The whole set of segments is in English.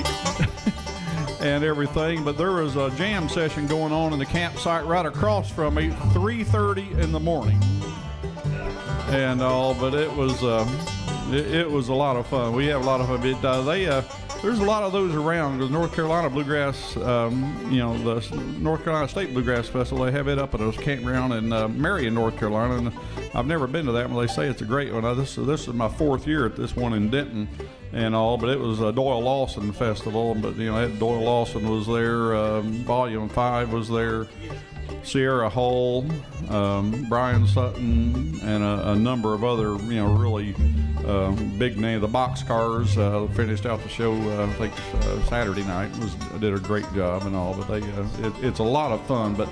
Creek and everything. But there was a jam session going on in the campsite right across from me, 3:30 in the morning, and all. But it was a lot of fun. We have a lot of fun. There's a lot of those around because North Carolina Bluegrass, the North Carolina State Bluegrass Festival, they have it up at a campground in Marion, North Carolina, and I've never been to that one. They say it's a great one. This is my 4th year at this one in Denton and all, but it was a Doyle Lawson Festival, but Doyle Lawson was there, Volume 5 was there, Sierra Hull, Brian Sutton, and a number of other, really big name. The Boxcars finished out the show, I think Saturday night. Did a great job and all. But it's a lot of fun. But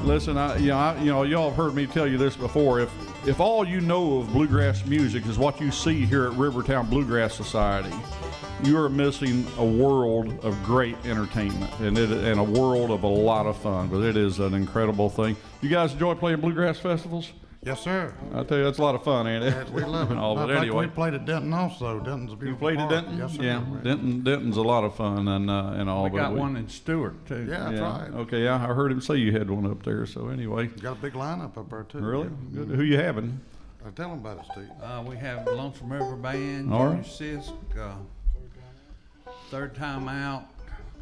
listen, y'all have heard me tell you this before. If all you know of bluegrass music is what you see here at Rivertown Bluegrass Society, you are missing a world of great entertainment and a world of a lot of fun. But it is an incredible thing. You guys enjoy playing bluegrass festivals? Yes, sir. I tell you, that's a lot of fun, ain't it? Yeah, we love it. But anyway, we played at Denton also. Denton's a beautiful You played at Denton? Yes, sir. Yeah, Denton's a lot of fun and all. We got one in Stewart too. Yeah, that's right. Okay, yeah, I heard him say you had one up there. So anyway, You got a big lineup up there too. really Yeah. good. Who you having? Tell them about it, Steve. We have Lonesome River Band, All Junior right. Sisk, Third Time Out.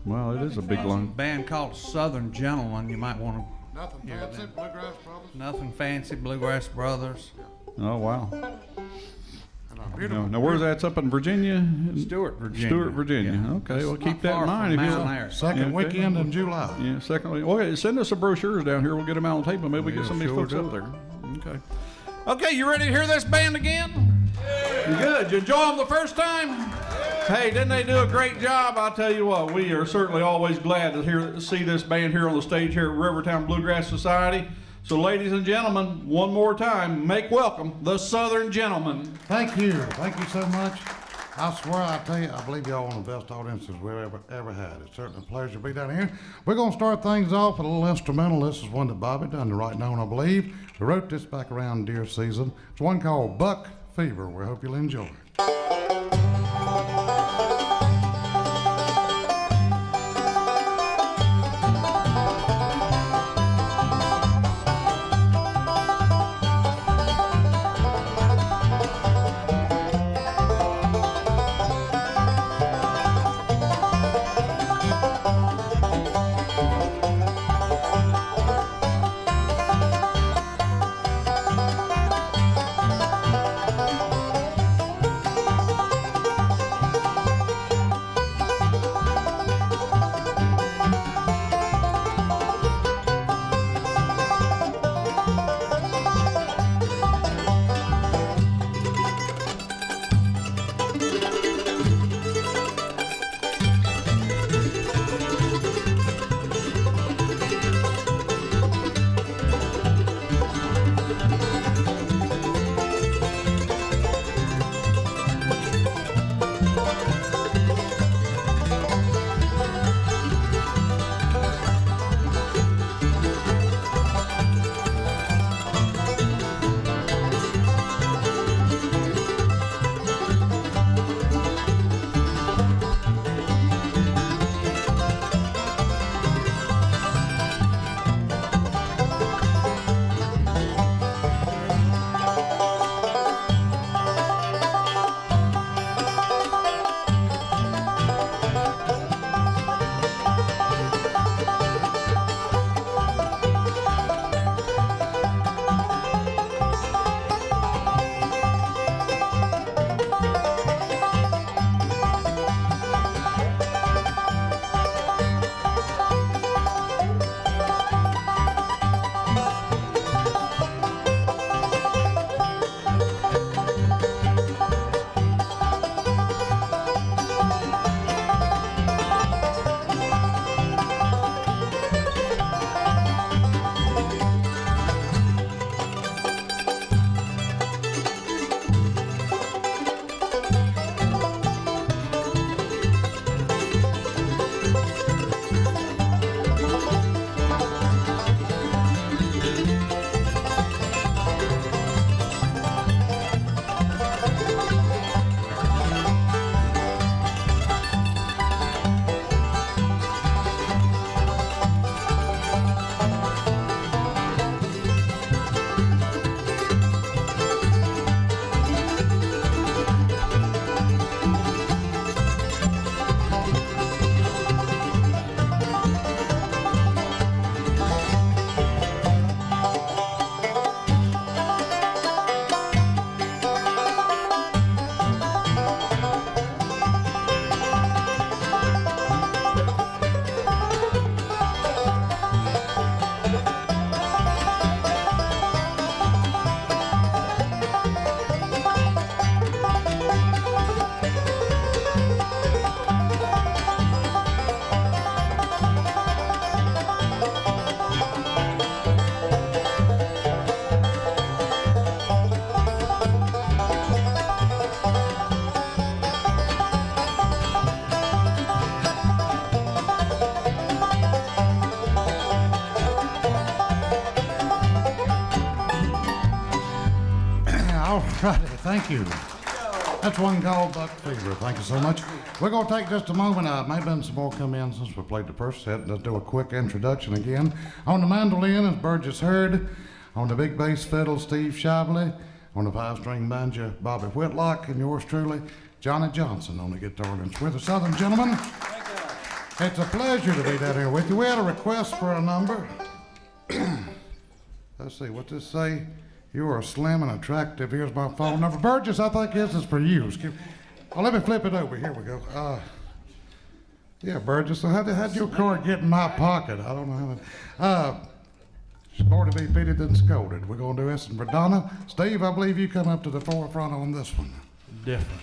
Well, it is a big A line. band called Southern Gentlemen. You might want to. Nothing Yeah, fancy, then. Bluegrass Brothers. Nothing fancy, Bluegrass Brothers. Oh wow. And a beautiful. Now where's that? It's up in Virginia. Stewart, Virginia. Stewart, Virginia. Yeah. Okay, well It's keep not that far in from mind if Mountain you. Air. Second Yeah, okay. weekend in July. Yeah, secondly. Okay, send us some brochures down here. We'll get them out on tape and maybe we get some of these sure folks do. up there. Okay. Okay, you ready to hear this band again? Yeah. Good. You enjoy them the first time? Hey, didn't they do a great job? I'll tell you what, we are certainly always glad to see this band here on the stage here at Rivertown Bluegrass Society. So ladies and gentlemen, one more time, make welcome the Southern Gentlemen. Thank you. Thank you so much. I swear, I tell you, I believe y'all one of the best audiences we've ever had. It's certainly a pleasure to be down here. We're going to start things off with a little instrumental. This is one that Bobby done to right now, I believe. We wrote this back around deer season. It's one called Buck Fever. We hope you'll enjoy it. All righty, thank you. That's one called Buck Fever. Thank you so much. We're going to take just a moment. Maybe some more come in since we played the first set. Let's do a quick introduction again. On the mandolin is Burgess Hurd. On the big bass fiddle, Steve Shibley. On the five-string banjo, Bobby Whitlock. And yours truly, Johnny Johnson on the guitar. And it's with the Southern gentlemen. It's a pleasure to be down here with you. We had a request for a number. Let's see, what's this say? You are slim and attractive. Here's my phone number. Burgess, I think this is for you. Let me flip it over. Here we go. Yeah, Burgess, how'd your card get in my pocket? I don't know how she's more to be pitied than scolded. We're going to do this for Donna. Steve, I believe you come up to the forefront on this one. Different.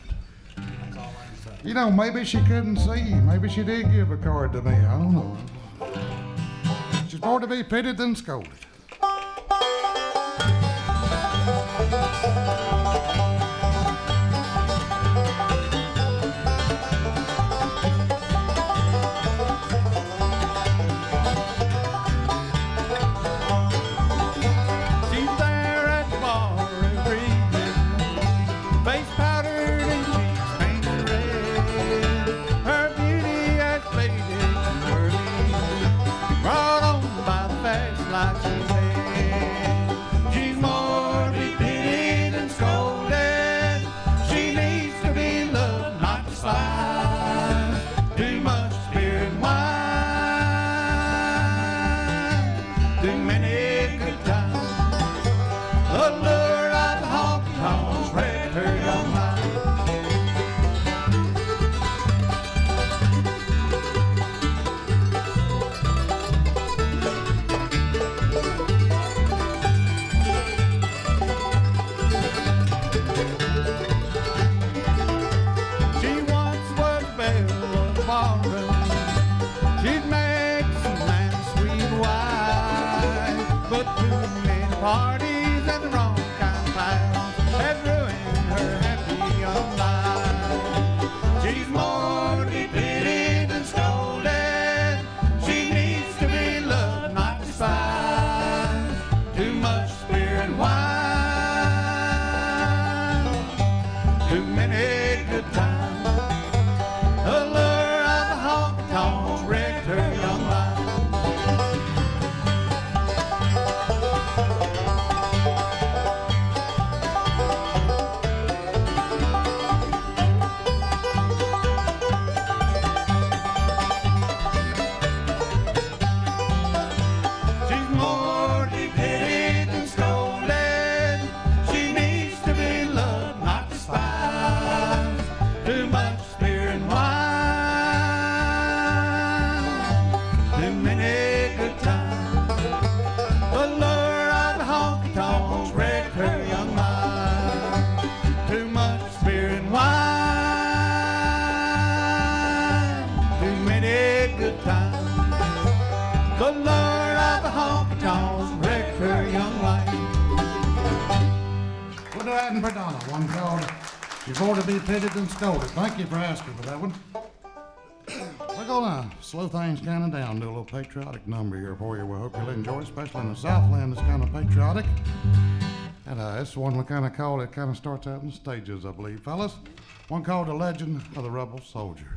You know, maybe she couldn't see you. Maybe she did give a card to me. I don't know. She's more to be pitied than scolded. One called She's More to Be Pitied Than Scolded. Thank you for asking for that one. We're going to slow things kind of down, do a little patriotic number here for you. We hope you'll enjoy, especially in the Southland. It's kind of patriotic. And it's one we kind of call it, kind of starts out in the stages, I believe, fellas. One called The Legend of the Rebel Soldier.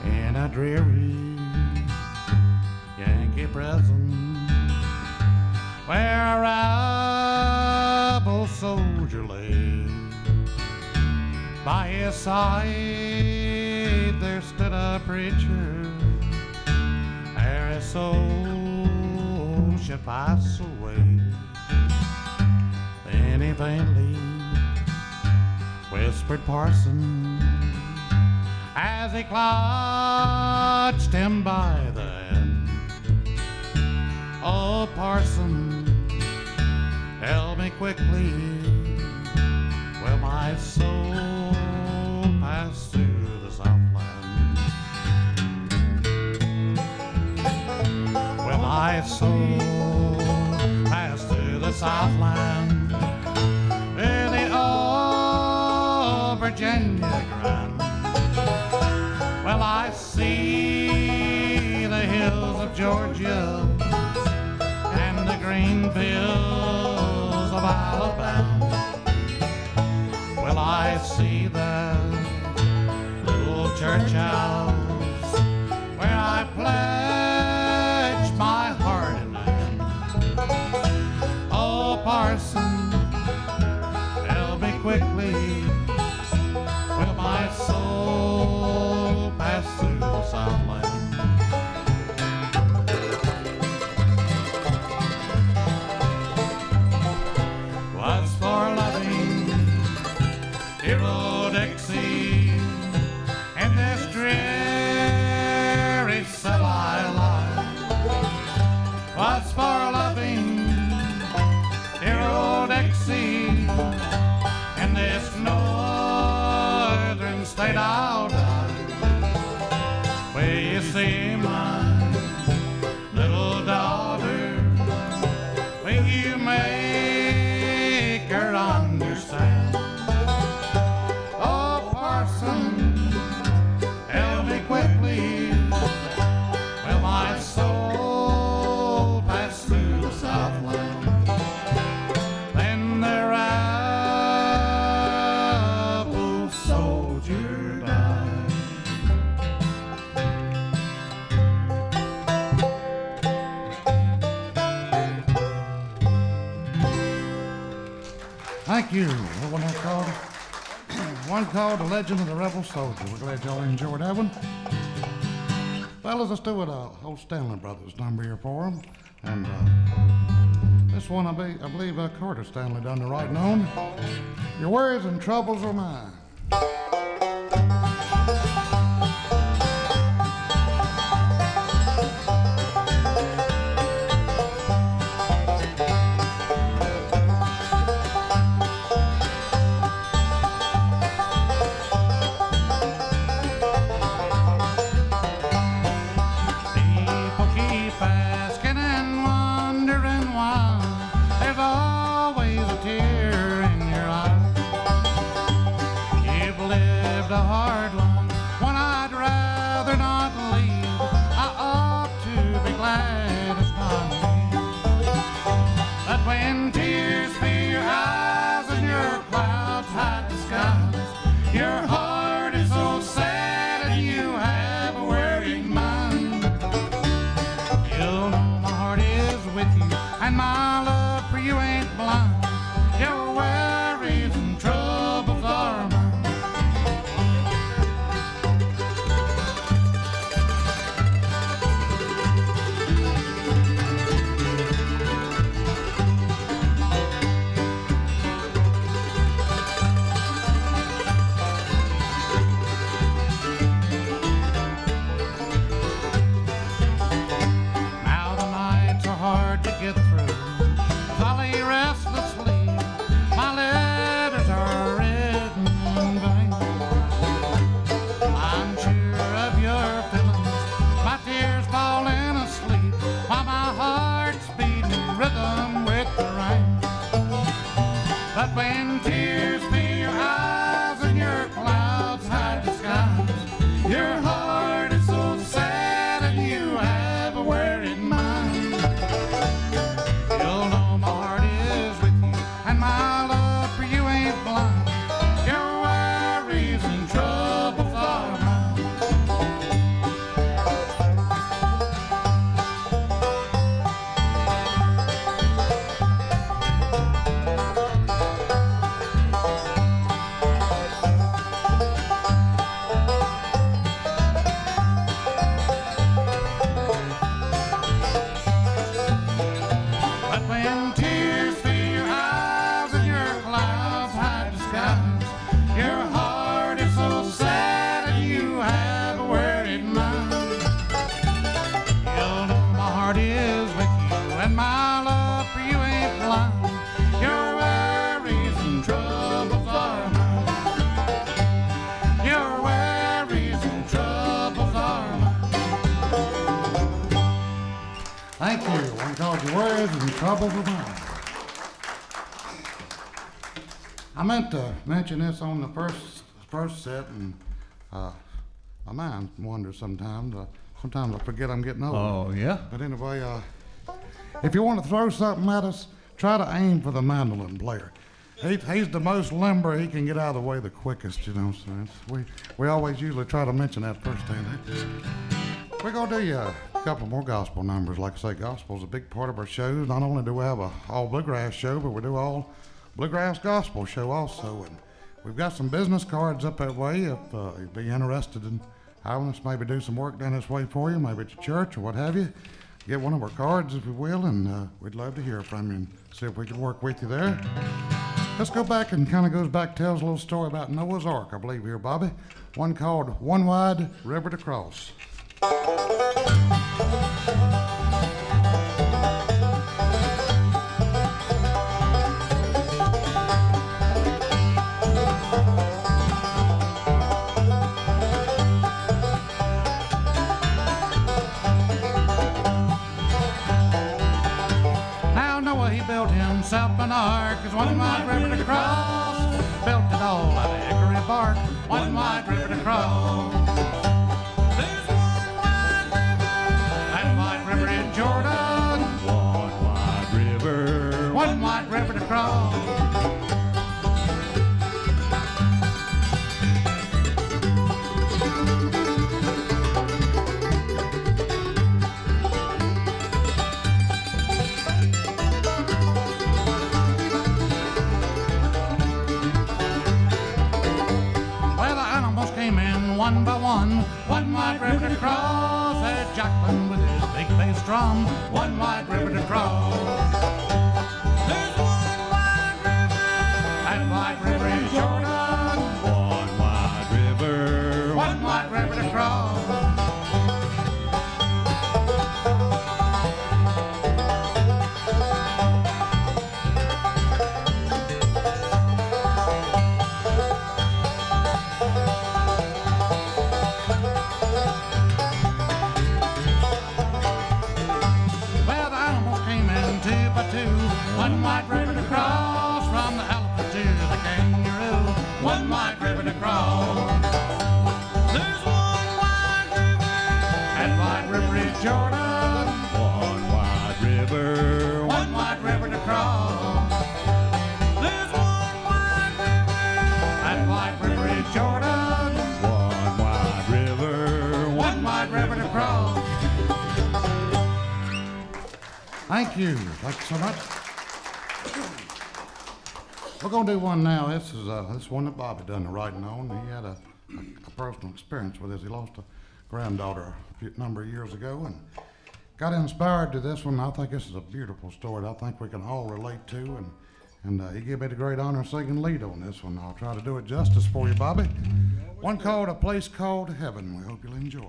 In a dreary Yankee prison, where a rebel soldier lay, by his side there stood a preacher, ere his soul should pass away. Then he faintly whispered parson, as he clutched him by the hand, "Oh, parson, help me quickly, will my soul pass through the Southland? Will my soul pass through the Southland, in the old Virginia Grand? Well, I see the hills of Georgia green fields of Alabama will I see the little church house where I pledge my heart and hand. Oh, parson, tell me quickly, will my soul pass through the Southland? Was for loving dear old Dixie in this dreary cell I lie. Was for loving dear old Dixie in this northern state I'll die. Will you see my little daughter? Will you make her understand? Oh, parson, tell me quickly, will my soul pass through the Southland? Then the rebel soldier died. Thank you. What one that called? One called The Legend of the Rebel Soldier. We're glad y'all enjoyed that one. Fellas, let's do it. Old Stanley Brothers number here for them. And this one, I believe Carter Stanley done the writing on. Your worries and troubles are mine. People keep asking and wondering why there's always a tear in your eye. You've lived a hard life, one I'd rather not leave. I ought to be glad it's not me. But when tears fill your eyes and your clouds hide the skies, your heart is so sad and you have a worried mind. You'll know my heart is with you and my love for you ain't blind. Your worries and troubles are mine. Now the nights are hard to get through. As I lay restlessly, my letters are written in vain. I'm sure of your feelings, my tears falling asleep, while my heart's beating rhythm with the rain. But when tears fill your eyes and your clouds hide the skies, your heart is so sad and you have a worried mind. You'll know my heart is with you and my love for you ain't blind. Your worries and troubles are mine. But when tears fill your eyes and your clouds hide the skies, your heart is so sad and you have a worried mind. You'll know my heart is with you and my love for you ain't blind. Your worries and troubles are mine. Your worries and troubles are mine. Thank you. One called Your Worries and Troubles are Mine. I meant to mention this on the first set, and my mind wanders sometimes. Sometimes I forget I'm getting old. Oh, yeah? But anyway, If you want to throw something at us, try to aim for the mandolin player. He's the most limber. He can get out of the way the quickest, you know. So we always usually try to mention that first thing. We're going to do you a couple more gospel numbers. Like I say, gospel's a big part of our shows. Not only do we have a all bluegrass show, but we do all bluegrass gospel show also. And we've got some business cards up that way if you'd be interested in having us maybe do some work down this way for you, maybe at your church or what have you. Get one of our cards if you will, and we'd love to hear from you and see if we can work with you there. Let's go back and kind of goes back, tells a little story about Noah's Ark, I believe here, Bobby. One called One Wide River to Cross. Built himself an ark, is one wide river to cross. Built it all out of hickory bark, one wide river to cross. There's one wide river, that wide river in Jordan. One wide river to cross. One by one wide river to cross. There's Jacqueline with his big bass drum, one wide river to cross. There's one wide river, that wide river in Jordan. One wide river to cross. One wide river to cross, from the elephant to the kangaroo. One wide river to cross. There's one wide river, that wide river is Jordan. One wide river to cross. There's one wide river, that wide river is Jordan. One wide river to cross. Thank you. Thank you so much. We're going to do one now. This is one that Bobby done the writing on. He had a personal experience with this. He lost a granddaughter a number of years ago and got inspired to this one. I think this is a beautiful story that I think we can all relate to. And he gave me the great honor of singing lead on this one. I'll try to do it justice for you, Bobby. One called A Place Called Heaven. We hope you'll enjoy.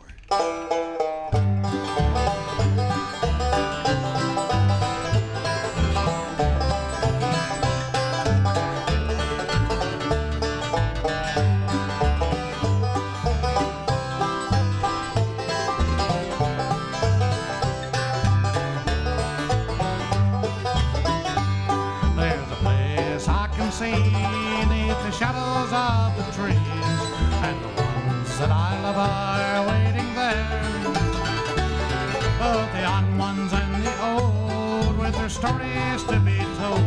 Beneath the shadows of the trees, and the ones that I love are waiting there. Both the young ones and the old, with their stories to be told,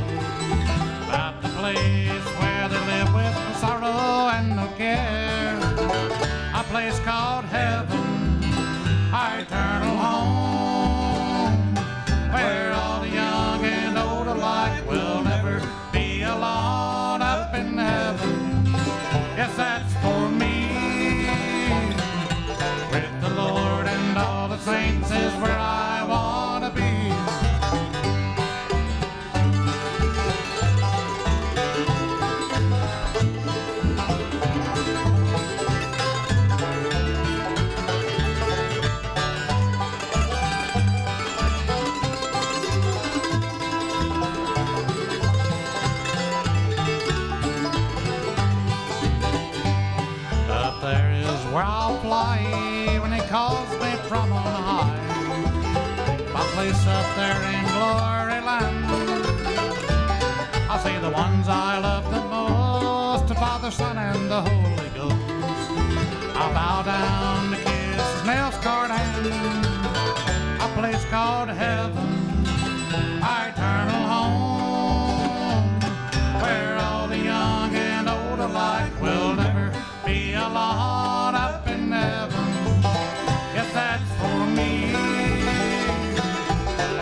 about the place where they live with no sorrow and no care. A place called heaven, our eternal home, where all the young and old alike will never be alone up in heaven. Yes, that's for me. With the Lord and all the saints is where I want to be. Where I'll fly when he calls me from on high. My place up there in glory land. I'll see the ones I love the most, the Father, Son, and the Holy Ghost. I'll bow down to kiss his nail-scarred hand. A place called heaven, our eternal home, where all the young and old alike will never be alone up in heaven. Yes, that's for me.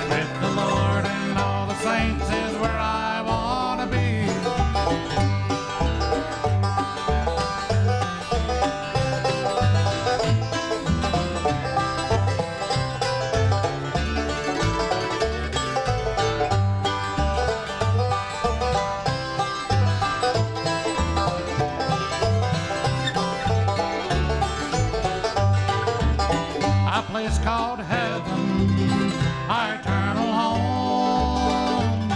With the Lord and all the saints is where I want to be. A place called heaven, our eternal home,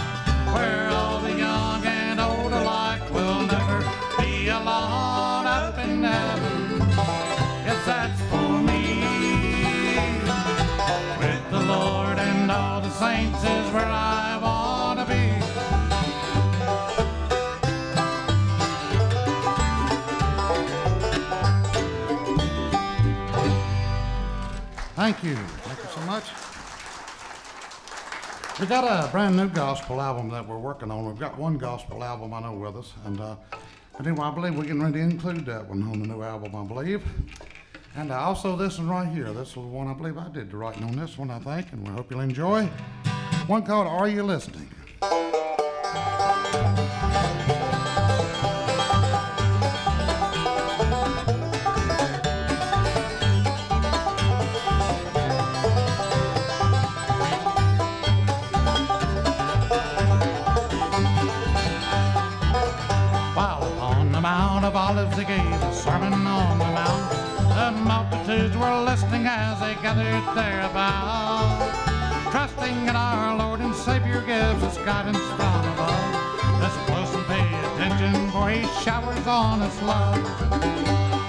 where all the young and old alike will never be alone up in heaven. Yes, that's for me. With the Lord and all the saints is where I want to be. Thank you. Thank you so much. We got a brand new gospel album that we're working on. We've got one gospel album I know with us, and but anyway, I believe we can really include that one on the new album, I believe. And also this one right here. This is the one I believe I did the writing on this one, I think, and we hope you'll enjoy. One called "Are You Listening?" While upon the Mount of Olives they gave a sermon on the mount, the multitudes were listening as they gathered thereabout, trusting in our Lord and Savior gives us guidance from above. Listen close and pay attention, for He showers on us love.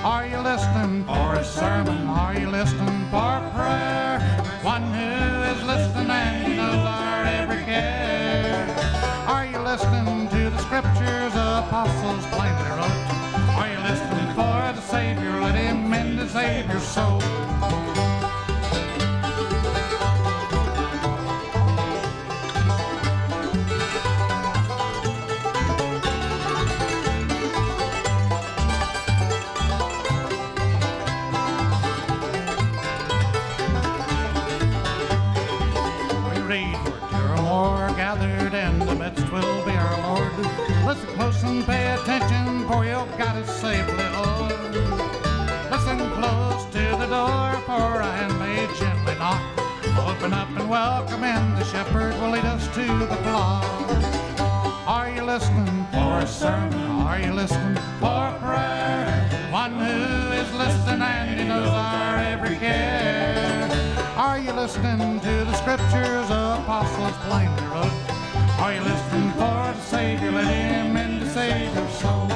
Are you listening for a sermon? Are you listening for prayer? One who is listening and knows our every care. Are you listening to the scriptures apostles plainly wrote? Are you listening for the Savior? Let Him in to save your soul. We read where two or more gathered in the midst will be our Lord. Listen close and pay attention, for He'll guide us safely, Lord. Listen close to the door, for a handmaid gently knock. Open up and welcome in, the shepherd will lead us to the flock. Are you listening for a sermon? Are you listening for prayer? One who is listening and He knows our every care. Are you listening to the scriptures apostles plainly wrote? Are you listening for the Savior? Let Him in to save your soul.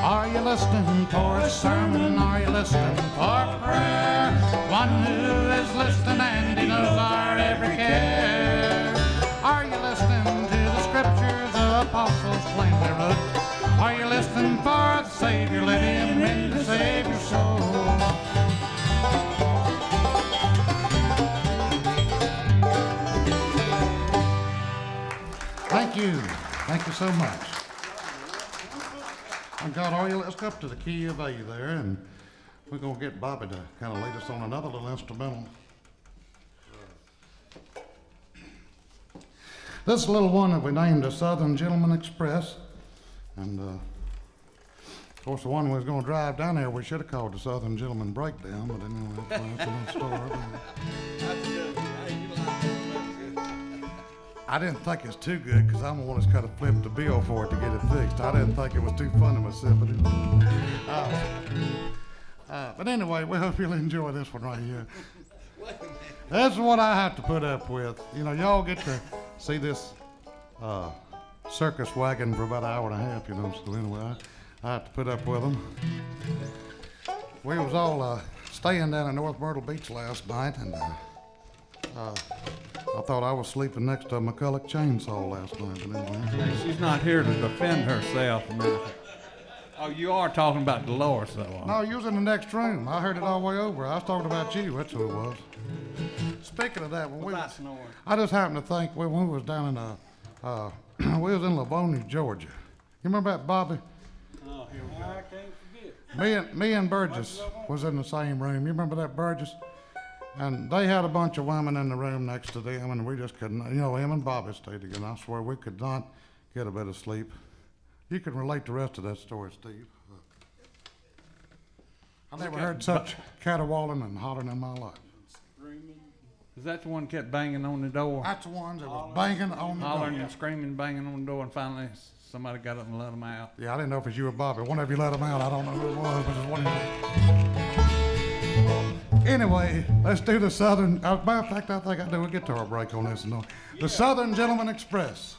Are you listening for a sermon? Are you listening for prayer? One who is listening and He knows our every care. Are you listening to the scriptures apostles plainly wrote? Are you listening for the Savior? Let Him in to save your soul. Thank you. Thank you so much. And God, are you? Let's go up to the key of A there, and we're going to get Bobby to kind of lead us on another little instrumental. This little one that we named the Southern Gentleman Express, and of course the one we was going to drive down there we should have called the Southern Gentleman Breakdown, but anyway, that's another story. I didn't think it's too good because I'm the one that's kind of flipped the bill for it to get it fixed. I didn't think it was too funny myself, but anyway, we hope you'll enjoy this one right here. That's what I have to put up with. You know, y'all get to see this circus wagon for about an hour and a half, you know, so anyway, I have to put up with them. We was all staying down in North Myrtle Beach last night, and I thought I was sleeping next to a McCulloch chainsaw last night. But anyway. She's not here to defend herself now. Oh, you are talking about Dolores, though. No, you was in the next room. I heard it all the way over. I was talking about you. That's who it was. Speaking of that, I just happened to think when we was down in we was in Livonia, Georgia. You remember that, Bobby? Oh, here we go. I can't forget. Me and Burgess was in the same room. You remember that, Burgess? And they had a bunch of women in the room next to them, and we just couldn't, him and Bobby stayed together. I swear we could not get a bit of sleep. You can relate the rest of that story, Steve. I never heard such caterwauling and hollering in my life. Is that the one that kept banging on the door? That's the ones that was banging on the Hollering door. and screaming, banging on the door, and finally somebody got up and let them out. Yeah, I didn't know if it was you or Bobby. One of you let them out. I don't know who it was, but it was one of you. Anyway, let's do the Southern. As a matter of fact, I think I'll do a guitar break on this. The Southern Gentleman Express.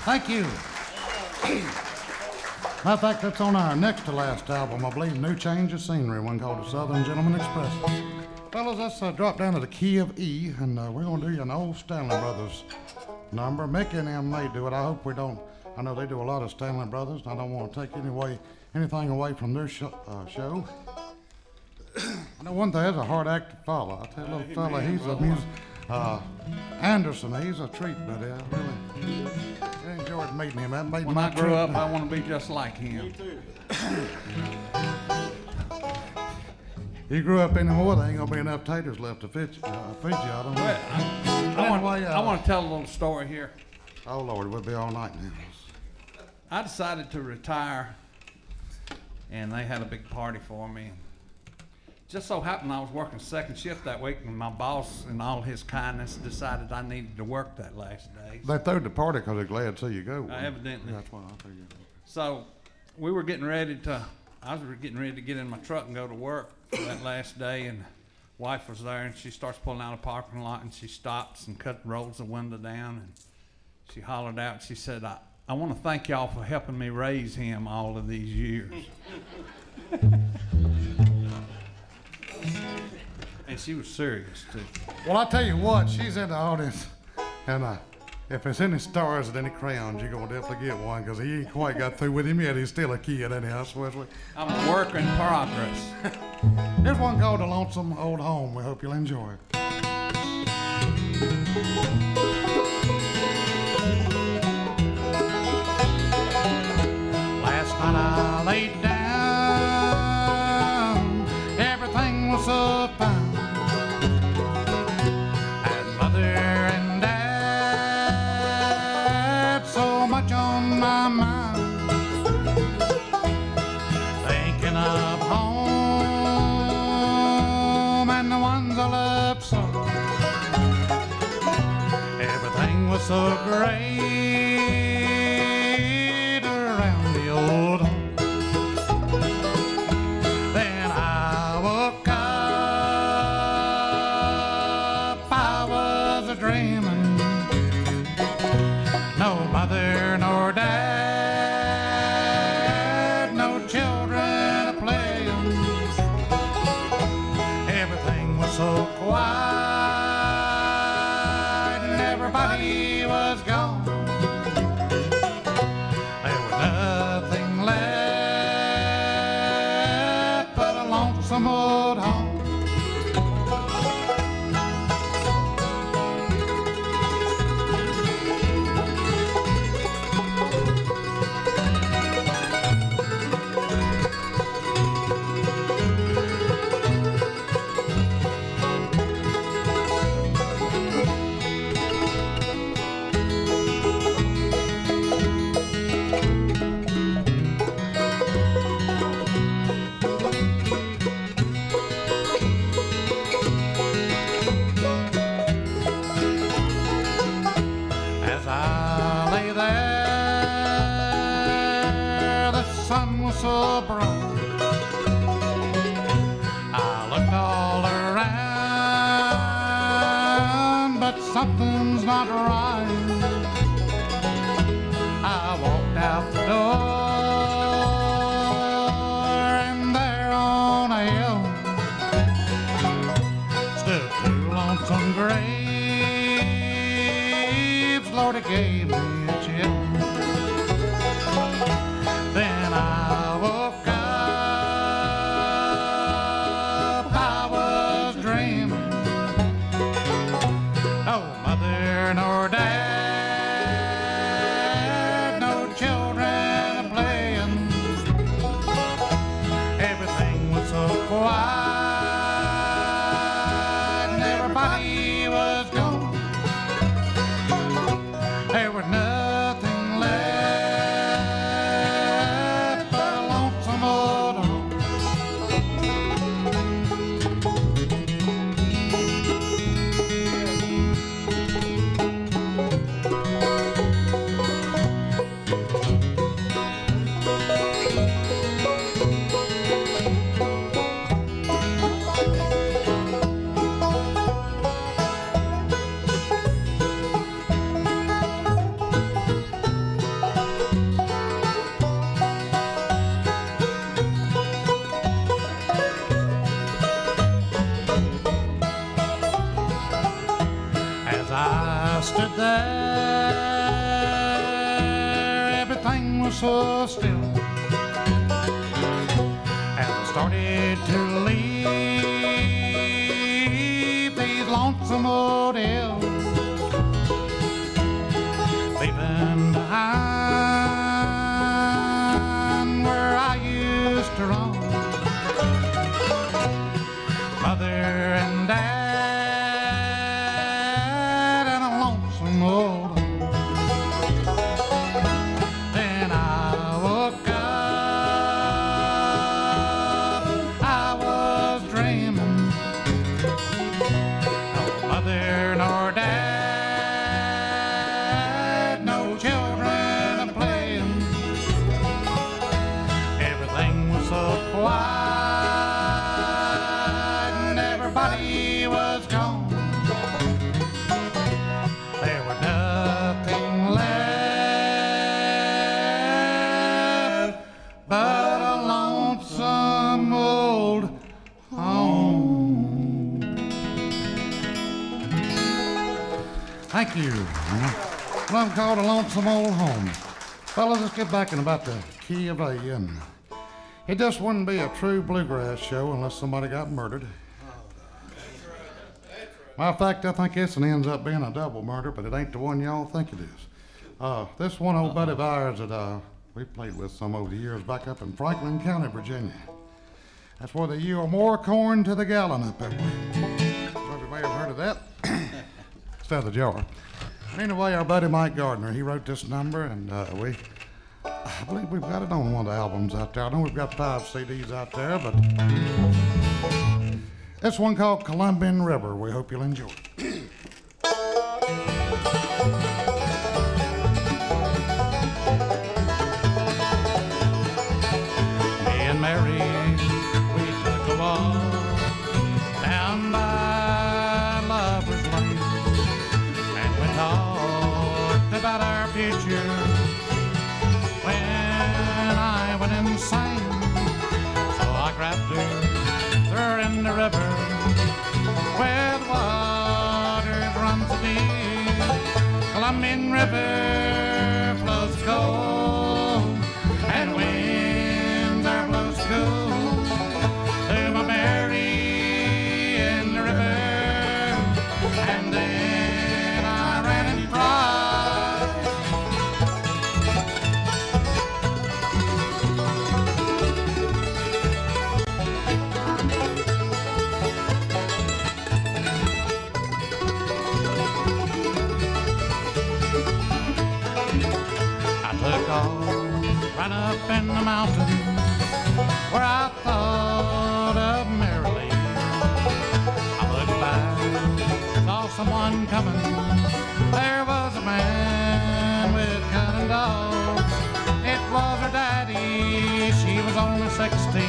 Thank you. I think that's on our next to last album, I believe, New Change of Scenery, one called The Southern Gentleman Express. Fellas, let's drop down to the key of E, and we're going to do you an old Stanley Brothers number. Mickey and them may do it. I hope we don't. I know they do a lot of Stanley Brothers, and I don't want to take anything away from their show. I know one thing, there's a hard act to follow. I tell you, little fella, he's a music. Anderson, he's a treat, buddy. I really enjoyed meeting him. That made When my I grow up, trip. I want to be just like him. You grew up anymore, there ain't gonna be enough taters left to feed you. I don't know. Well, I want to tell a little story here. Oh Lord, we'll be all night now. I decided to retire, and they had a big party for me. Just so happened I was working second shift that week, and my boss, in all his kindness, decided I needed to work that last day. They threw the party because they're glad to see you go. Evidently. That's what I figured. So I was getting ready to get in my truck and go to work for that last day, and wife was there, and she starts pulling out a parking lot, and she stops and rolls the window down, and she hollered out, she said, I want to thank y'all for helping me raise him all of these years. And she was serious, too. Well, I tell you what, she's in the audience, and if it's any stars and any crayons, you're gonna definitely get one, because he ain't quite got through with him yet. He's still a kid, anyhow, Wesley. I'm a work in progress. Here's one called The Lonesome Old Home. We hope you'll enjoy it. Last night I laid down, everything was so fine. And Mother and Dad, so much on my mind. Thinking of home and the ones I love so. Everything was so great around the old home. Then I woke up, I was a dreaming. No mother nor dad, no children a playing. Everything was so quiet and everybody was gone. There was nothing left but a lonesome old home. As I lay there, the sun was so bright. I looked all around, but something's not right. I walked out the door, and there on a hill stood two lonesome graves. Lord, it gave me a chill. Then I woke up, I was dreaming. No mother nor dad, no children a playing. Everything was so quiet and everybody was gone. There was nothing left but a lonesome old home. As I stood there, everything was so still. As I started to leave these lonesome old hills, leaving behind where I used to roam. Mother and dad and a lonesome old home. Then I woke up, I was dreaming. No mother nor dad, no children a playing. Everything was so quiet and everybody was gone. There was nothing left but a lonesome old home. Thank you. One called A Lonesome Old Home. Fellas, let's get back in about the key of A. And it just wouldn't be a true bluegrass show unless somebody got murdered. Matter of fact, I think this one ends up being a double murder, but it ain't the one y'all think it is. This one old buddy of ours that we played with some over the years back up in Franklin County, Virginia. That's where they yield more corn to the gallon up that way. Well, you may have heard of that. Instead of the jar. Anyway, our buddy Mike Gardner, he wrote this number, and I believe we've got it on one of the albums out there. I know we've got 5 CDs out there, but this one called Columbian River. We hope you'll enjoy it. Me and Mary, we took a walk down by Lover's Lane, and we talked about our future when I went insane. So I grabbed her in the river where the waters run so deep. Columbian River flows cold and winds are blows cool. To my Mary in the river, and then I ran and cried. Right up in the mountains where I thought of Maryland. I looked back, saw someone coming. There was a man with cunning dogs. It was her daddy, she was only 16.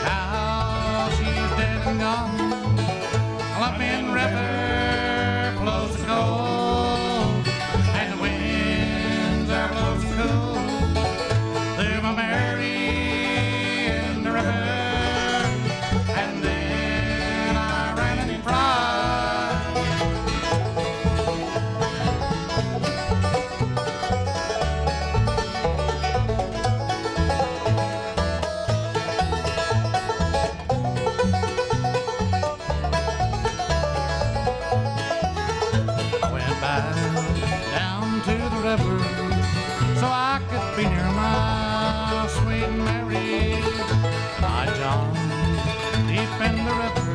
Now she's dead and gone. Columbian River flows to gold, and the winds are blows cool. Through my Mary in the river, and then I ran and cried. I went back down to the river so I could be near my sweet Mary. I jumped deep in the river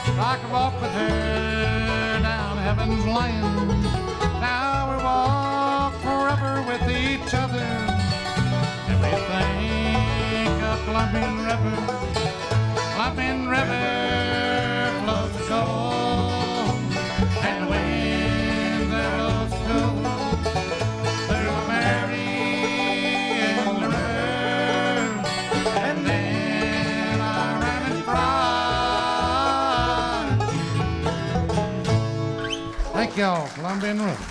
so I could walk with her down heaven's lane. Now we walk forever with each other, and we think of Columbian River. Columbian River flows to gold, and the winds that blows cool. Through Mary in the river, and then I ran and cried. Thank y'all, Columbian River.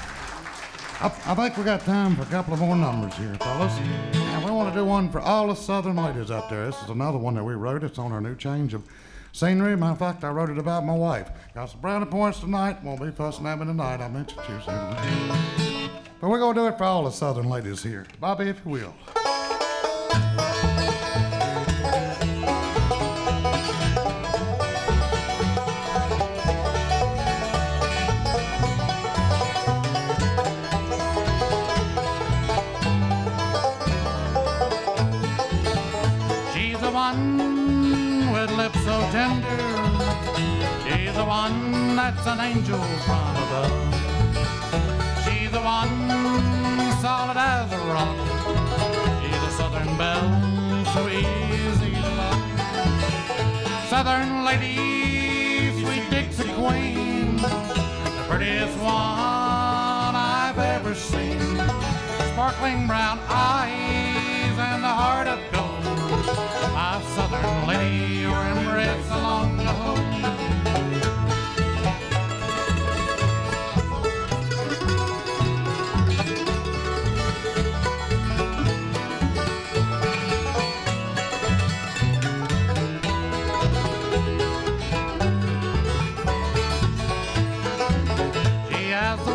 I think we got time for a couple of more numbers here, fellas. And we want to do one for all the southern ladies out there. This is another one that we wrote. It's on our new change of scenery. Matter of fact, I wrote it about my wife. Got some brownie points tonight. Won't be fussing at me tonight. I mentioned you soon. But we're going to do it for all the southern ladies here. Bobby, if you will. She's the one with lips so tender. She's the one that's an angel from above. She's the one solid as a rock. She's a southern belle, so easy to love. Southern lady, sweet Dixie queen, the prettiest one I've ever seen. Sparkling brown eyes and a heart of gold. My southern lady, your embrace along the whole.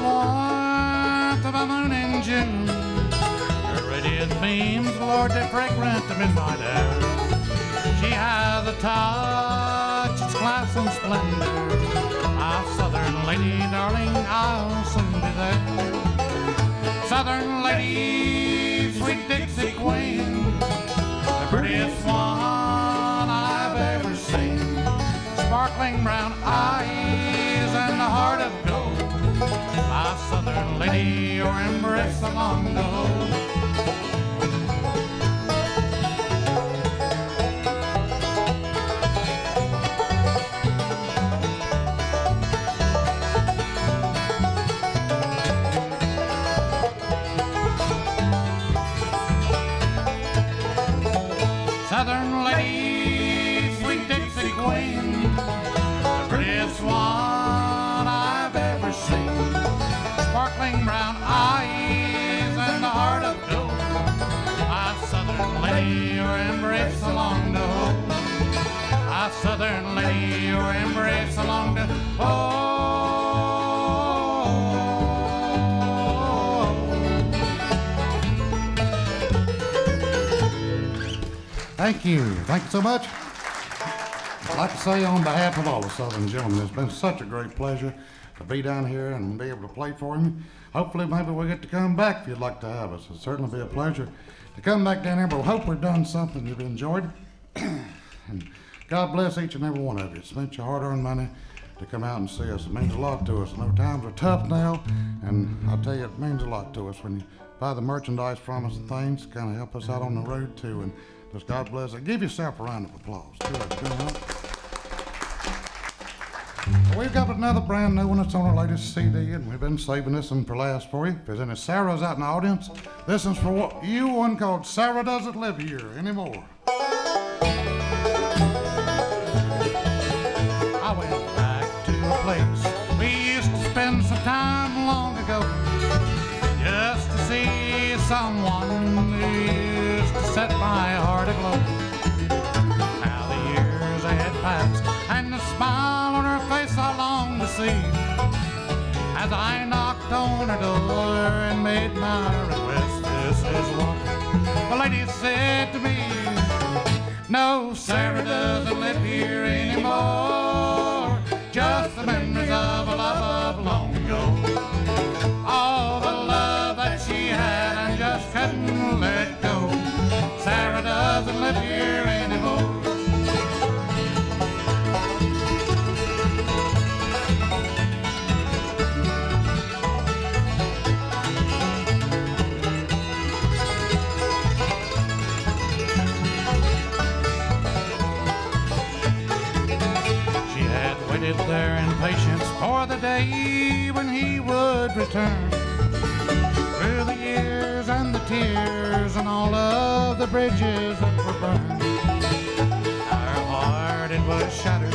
warmth of a moon in June. Her radiant beams, Lord, they're fragrant to midnight air. She has a touch, it's class and splendor. My southern lady, darling, I'll soon be there. Southern lady, sweet Dixie queen, the prettiest one I've ever seen. Sparkling brown eyes and a heart of gold. My southern lady, your embrace long ago. Southern lady, sweet Dixie queen, the prettiest one I've ever seen. Sparkling brown eyes and a heart of gold. My southern lady, your embrace along the hold. My southern lady, your embrace along the hold. Thank you. Thank you so much. I'd like to say on behalf of all the Southern gentlemen, it's been such a great pleasure to be down here and be able to play for him. Hopefully maybe we'll get to come back if you'd like to have us. It'll certainly be a pleasure to come back down here, but we hope we've done something you've enjoyed. And God bless each and every one of you. Spent your hard-earned money to come out and see us. It means a lot to us. I know times are tough now, and I'll tell you, it means a lot to us when you buy the merchandise from us and things, kind of help us out on the road too. And just God bless it. Give yourself a round of applause. Good, good. We've got another brand new one that's on our latest CD, and we've been saving this one for last for you. If there's any Sarahs out in the audience, this one's for what you, one called Sarah Doesn't Live Here Anymore. I went back to a place we used to spend some time long ago, just to see someone who used to set my heart aglow. Now the years had passed, and the smile on her face I long to see, as I knocked on her door and made my request. This is what the lady said to me: no, Sarah doesn't live here anymore, just the memories of a love of long ago. All the love that she had and just couldn't let go. Sarah doesn't live here anymore. She had waited there in patience for the day when he would return. Through the years and the tears and all of the bridges that were burned, her heart, it was shattered.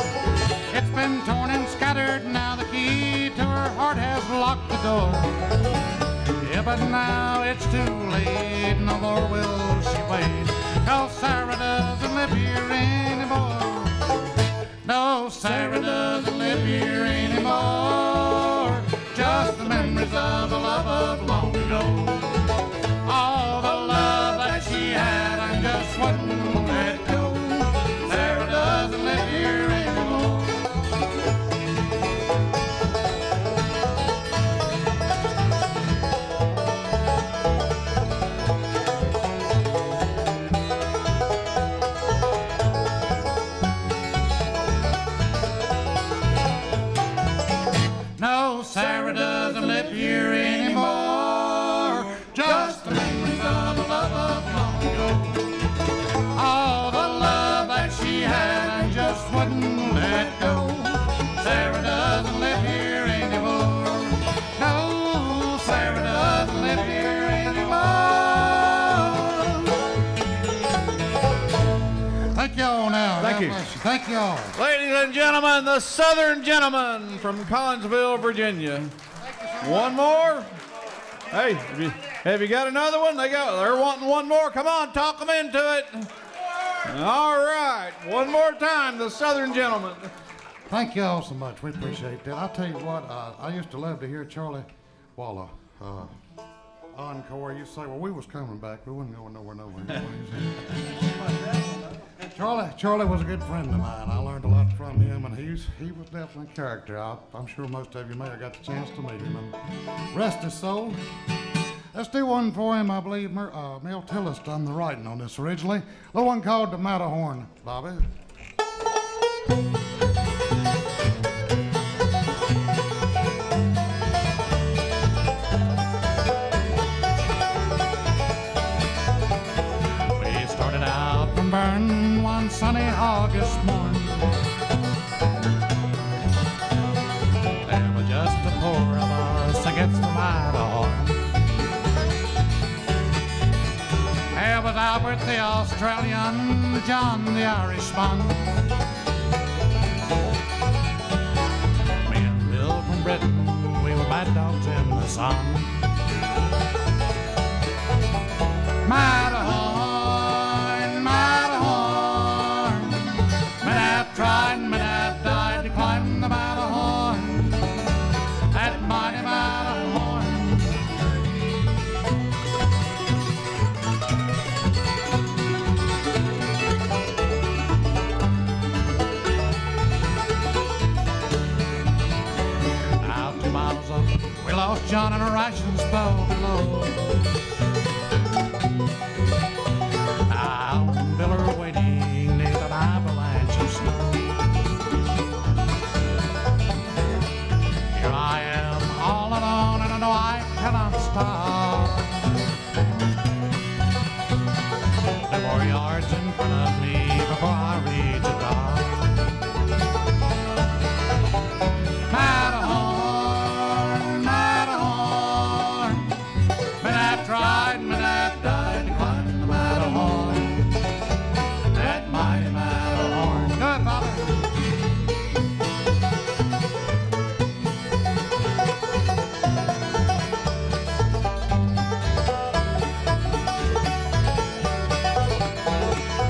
It's been torn and scattered. Now the key to her heart has locked the door. Yeah, but now it's too late. No more will she wait, 'cause Sarah doesn't live here anymore. No, Sarah doesn't live here anymore, just the memories of the love of long ago. All the love that she had and just wouldn't let go. Sarah doesn't live here anymore. No, Sarah doesn't live here anymore, just the memories of a love of long ago. All the love that she had and just wouldn't let go. Sarah doesn't live here anymore. No, Sarah doesn't live here anymore. Thank y'all now. Thank God you. bless Thank y'all. Ladies and gentlemen, the Southern Gentlemen from Collinsville, Virginia. One more? Hey, have you got another one? They're wanting one more. Come on, talk them into it. All right, one more time, the Southern Gentlemen. Thank y'all so much. We appreciate that. I'll tell you what, I used to love to hear Charlie while encore, you say, well, we was coming back. We wasn't going nowhere. Charlie was a good friend of mine. I learned a lot from him, and he was definitely a character. I'm sure most of you may have got the chance to meet him. And rest his soul. Let's do one for him. I believe Mel Tillis done the writing on this originally. The one called the Matterhorn, Bobby. We started out from Bern one sunny August morning. There were just the four of us against the Matterhorn. There was Albert the Australian, John the Irishman, me and Bill from Britain, we were bad dogs in the sun. Matterhorn, Matterhorn, men have tried, men have died to climb the Matterhorn, that mighty Matterhorn. Out 2 miles up, we lost John in a rations bow below. Al and Bill are waiting near an avalanche of snow. Here I am, all alone, and I know I cannot stop. There are 4 yards in front of me before I reach the top. Matterhorn, Matterhorn, men have tried, men have died to climb the Matterhorn, that mighty Matterhorn. Good, Father.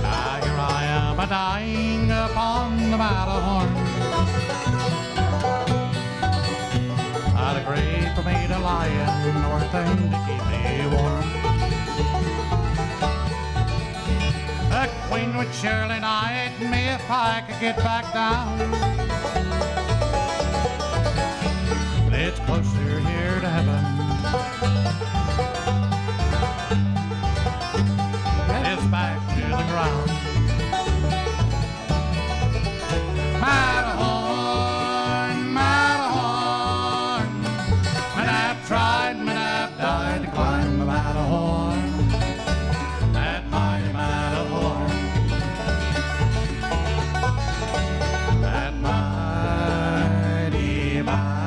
Now here I am a-dying upon the Matterhorn. Not a grave for me to lie in, nor a thing to keep me warm. The Queen would surely knight me if I could get back down. But it's closer here to heaven. It is back to the ground. Matterhorn, Matterhorn, men have tried, men have died to climb the Matterhorn, that mighty Matterhorn, that mighty Matterhorn.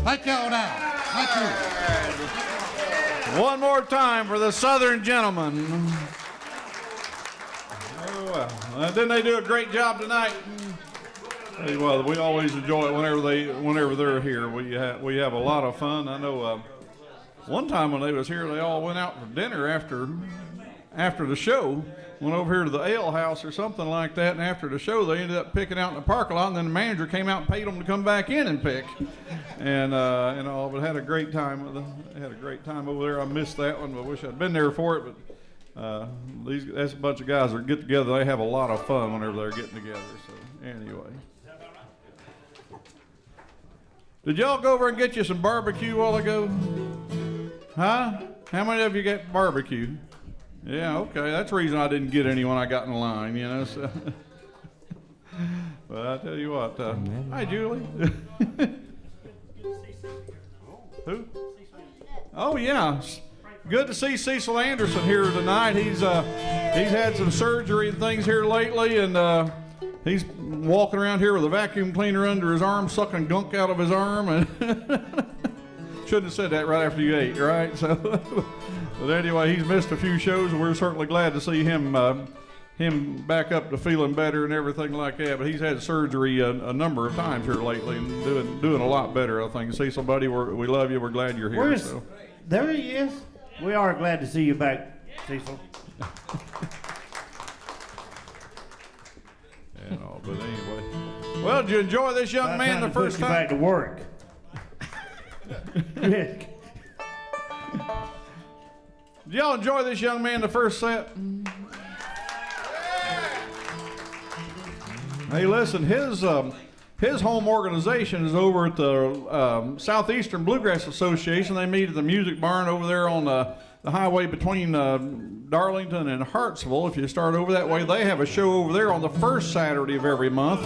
Thank you now. Thank you. One more time for the Southern Gentlemen. Oh, well. Didn't they do a great job tonight? Well, we always enjoy it whenever they're here. We have a lot of fun. I know one time when they was here, they all went out for dinner after the show. Went over here to the ale house or something like that, and after the show, they ended up picking out in the parking lot, and then the manager came out and paid them to come back in and pick. And but had a great time with them. Had a great time over there. I missed that one, but wish I'd been there for it. But that's a bunch of guys that get together. They have a lot of fun whenever they're getting together. So anyway, did y'all go over and get you some barbecue a while ago? Huh? How many of you got barbecue? Yeah, okay. That's the reason I didn't get any when I got in line, you know. So. But I tell you what. Hi, Julie. Who? Oh, yeah. Good to see Cecil Anderson here tonight. He's had some surgery and things here lately, and he's walking around here with a vacuum cleaner under his arm, sucking gunk out of his arm. And shouldn't have said that right after you ate, right? So, but anyway, he's missed a few shows, and we're certainly glad to see him back up to feeling better and everything like that. But he's had surgery a number of times here lately and doing a lot better, I think. Cecil, buddy, we love you. We're glad you're here. So. There he is. We are glad to see you back, Cecil. But anyway. Well, did you enjoy this young man the first time? Back to work. Did y'all enjoy this young man the first set? Hey, listen, his home organization is over at the Southeastern Bluegrass Association. They meet at the Music Barn over there on the highway between Darlington and Hartsville. If you start over that way, they have a show over there on the first Saturday of every month.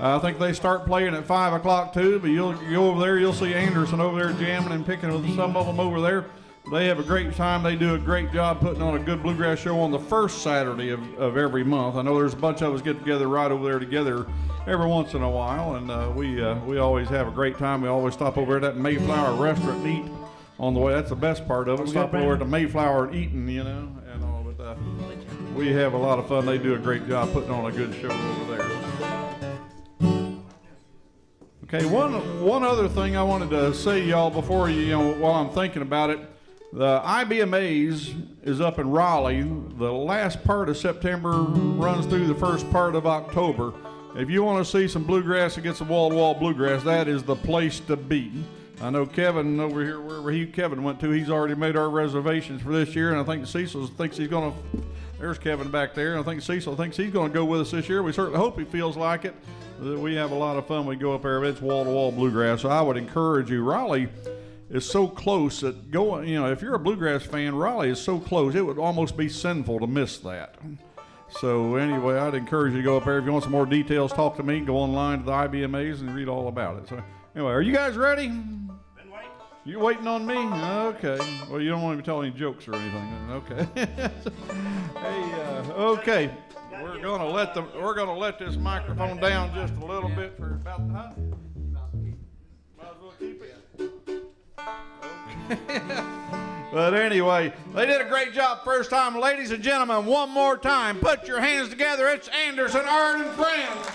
I think they start playing at 5 o'clock too, but you'll go over there, you'll see Anderson over there jamming and picking with some of them over there. They have a great time. They do a great job putting on a good bluegrass show on the first Saturday of every month. I know there's a bunch of us get together right over there together every once in a while, and we always have a great time. We always stop over at that Mayflower restaurant and eat on the way. That's the best part of it. Stop over at the Mayflower and eating, you know, and all. But we have a lot of fun. They do a great job putting on a good show over there. Okay, one other thing I wanted to say, y'all, before while I'm thinking about it. The IBMAs is up in Raleigh. The last part of September runs through the first part of October. If you want to see some bluegrass and get some wall-to-wall bluegrass, that is the place to be. I know Kevin over here, wherever Kevin went to, he's already made our reservations for this year, and I think Cecil thinks he's going to, there's Kevin back there, and I think Cecil thinks he's going to go with us this year. We certainly hope he feels like it. We have a lot of fun. We go up there, it's wall-to-wall bluegrass, so I would encourage you. Raleigh is so close that if you're a bluegrass fan, Raleigh is so close, it would almost be sinful to miss that. So anyway, I'd encourage you to go up there. If you want some more details, talk to me. Go online to the IBMAs and read all about it. So anyway, are you guys ready? Been waiting. You waiting on me? Okay. Well, you don't want me to tell any jokes or anything. Okay. Hey, okay. We're gonna let this microphone down just a little bit for about the might as well keep it. But anyway, they did a great job first time. Ladies and gentlemen, one more time, put your hands together. It's Anderson Ard and Friends.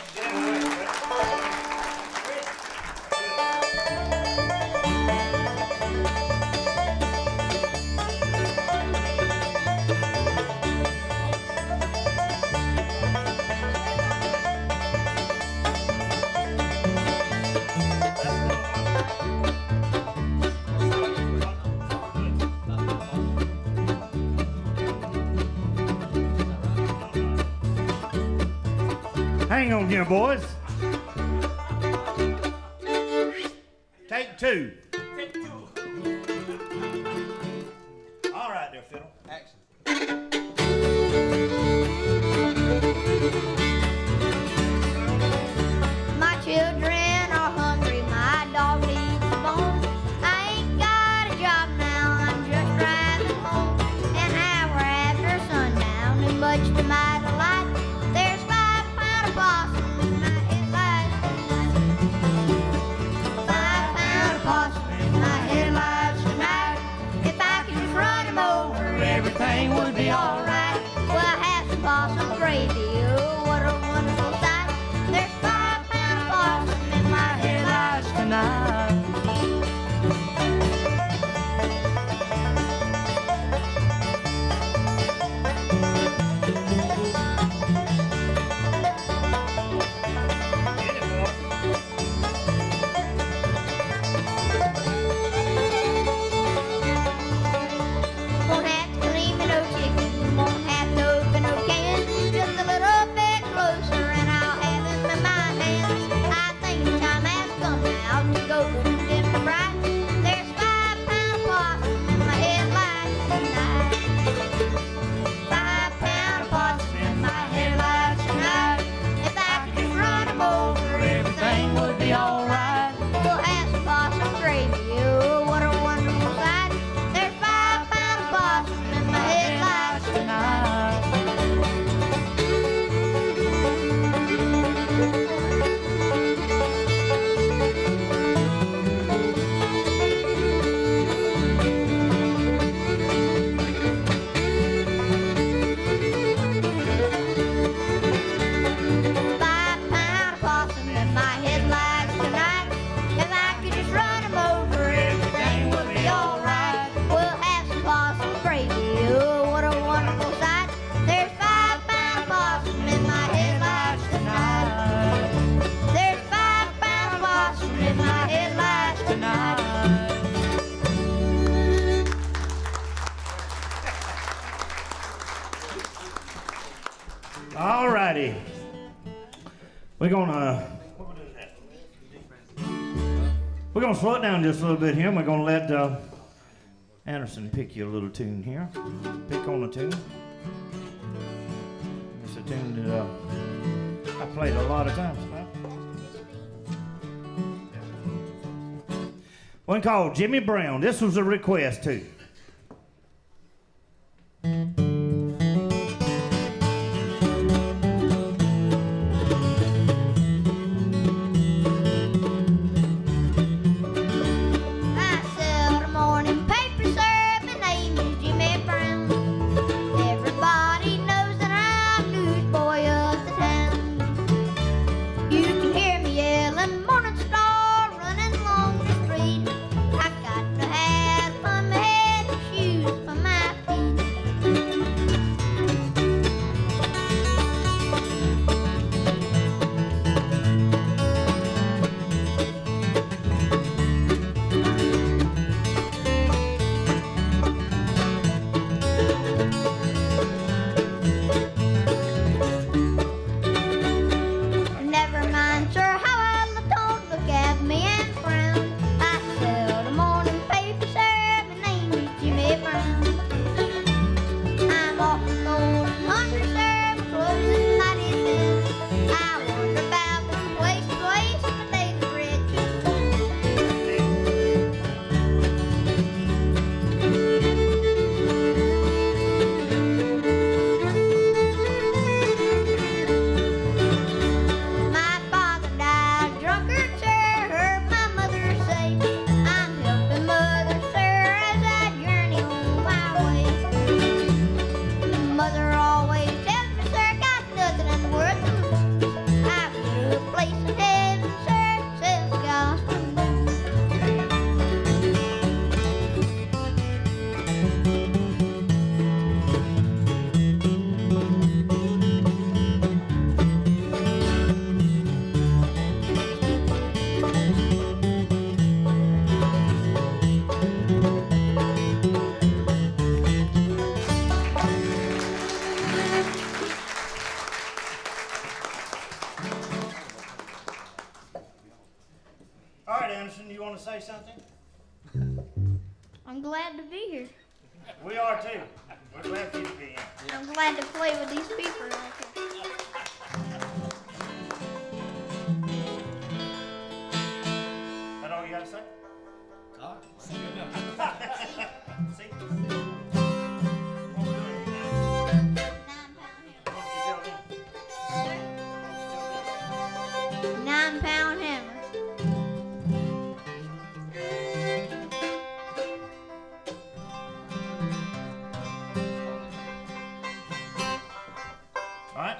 Hang on here, boys. Take two. All right there, fiddle. Action. My children are hungry, my dog needs a bone. I ain't got a job now, I'm just driving home. An hour after sundown, and much to my delight, there's 5 pound of possum in my headlights tonight. 5 pound of possum in my headlights tonight. If I could just run him over, everything would be alright. Well, I have some possum gravy, oh, what a wonderful sight. There's 5 pound of possum in my headlights tonight. Won't have to clean me no chicken, won't have to open no can. Just a little All righty. We're gonna slow it down just a little bit here. And we're gonna let Anderson pick you a little tune here. Pick on a tune. It's a tune that I played a lot of times. One called Jimmy Brown. This was a request too. All right, Anderson, you want to say something? I'm glad to be here. We are too. We're glad for you to be here. I'm glad to play with these people right here. That all you got to say? Oh, See? What you tell them? 9-pound hammer. All right.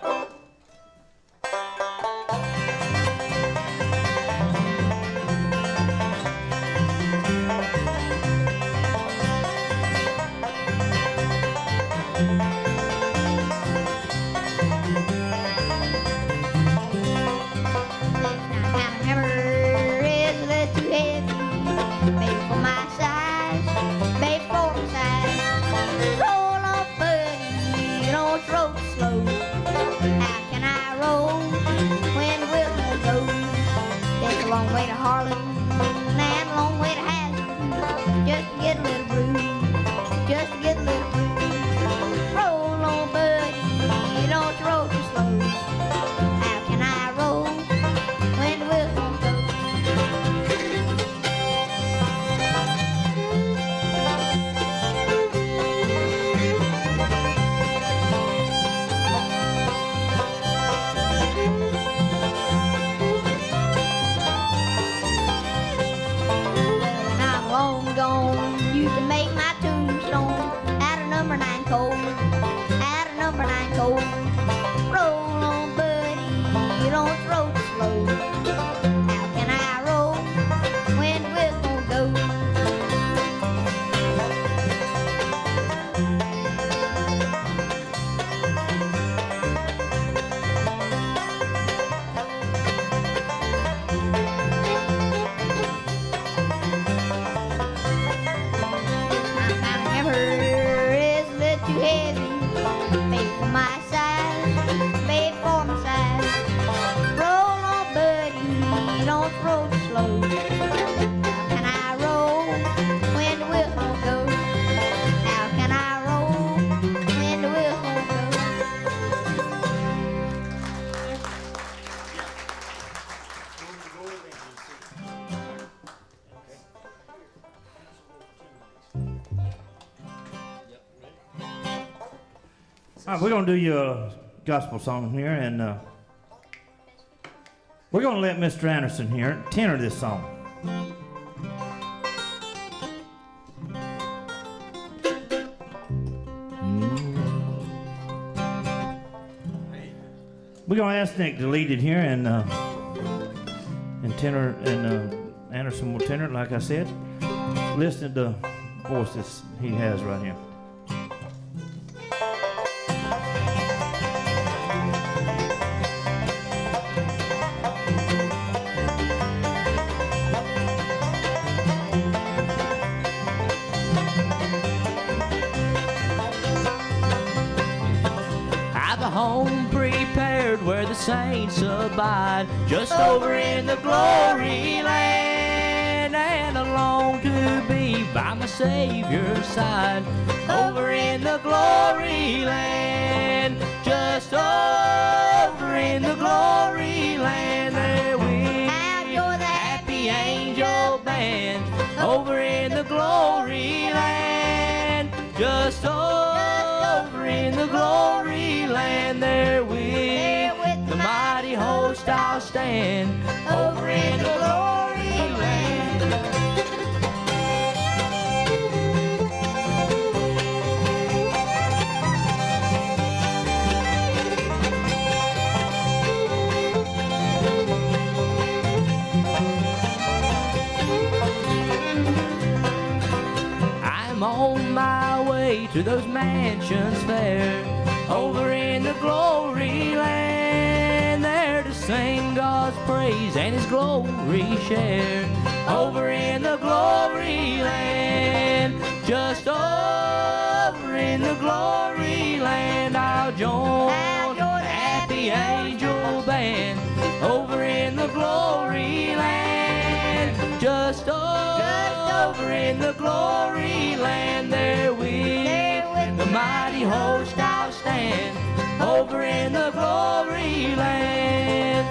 Long way to Harlan and a long way to Hazard, just to get a little brew, just to get a little brew. Roll on, buddy, don't you roll too slow. How can I roll when the whistle goes? Long gone, you can make my tombstone out of number 9 coal, out of number 9 coal. Roll on, buddy, you don't roll too slow. How can I roll when the whistle goes? Too heavy, made for my size. All right, we're going to do you a gospel song here, and we're going to let Mr. Anderson here tenor this song. We're going to ask Nick to lead it here, and tenor, and Anderson will tenor it, like I said. Listen to the voices he has right here. I've a home prepared where the saints abide, just over in the glory land, and I long to be by my Savior's side, over in the glory land, just over in the glory land. There we You're the happy angel band, over in the glory land, just over in the glory land. There with the mighty host I'll stand, over in the glory land. I'm on my way to those mansions fair, over in the glory land, there to sing God's praise and His glory share, over in the glory land, just over in the glory land. I'll join the happy angel band, over in the glory land, just over in the glory land. There with the mighty host I'll stand, over in the glory land.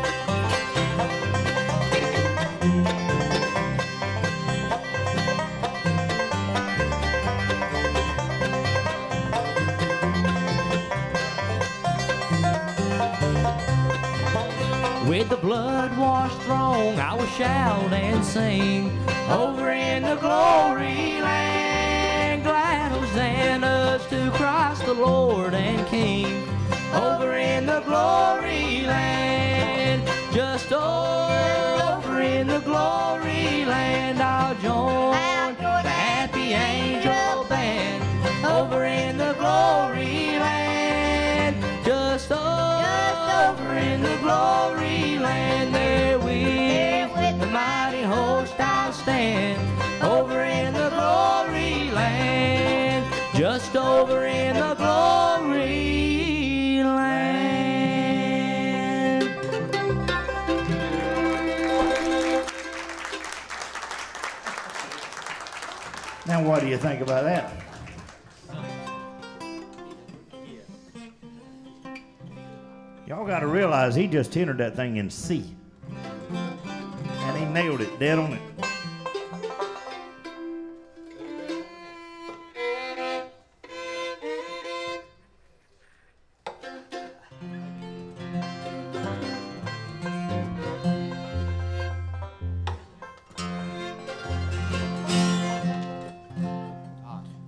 With the blood-washed throng I will shout and sing, over in the glory land. Glad hosannas to Christ the Lord and King, over in the glory land, just over in the glory land. I'll join the happy angel band, over in the glory land, just over in the glory land. There with the mighty host I'll stand, over in the glory land, just over in the glory land. Now, what do you think about that? Y'all got to realize he just tendered that thing in C. And he nailed it dead on it.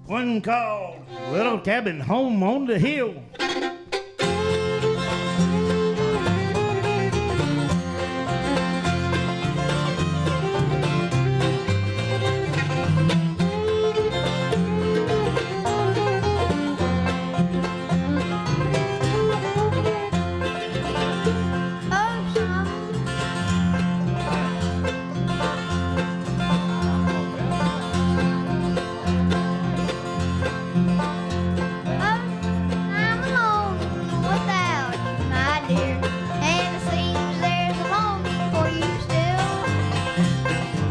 One called Little Cabin Home on the Hill. I'm alone without you, my dear, and it seems there's a longing for you still.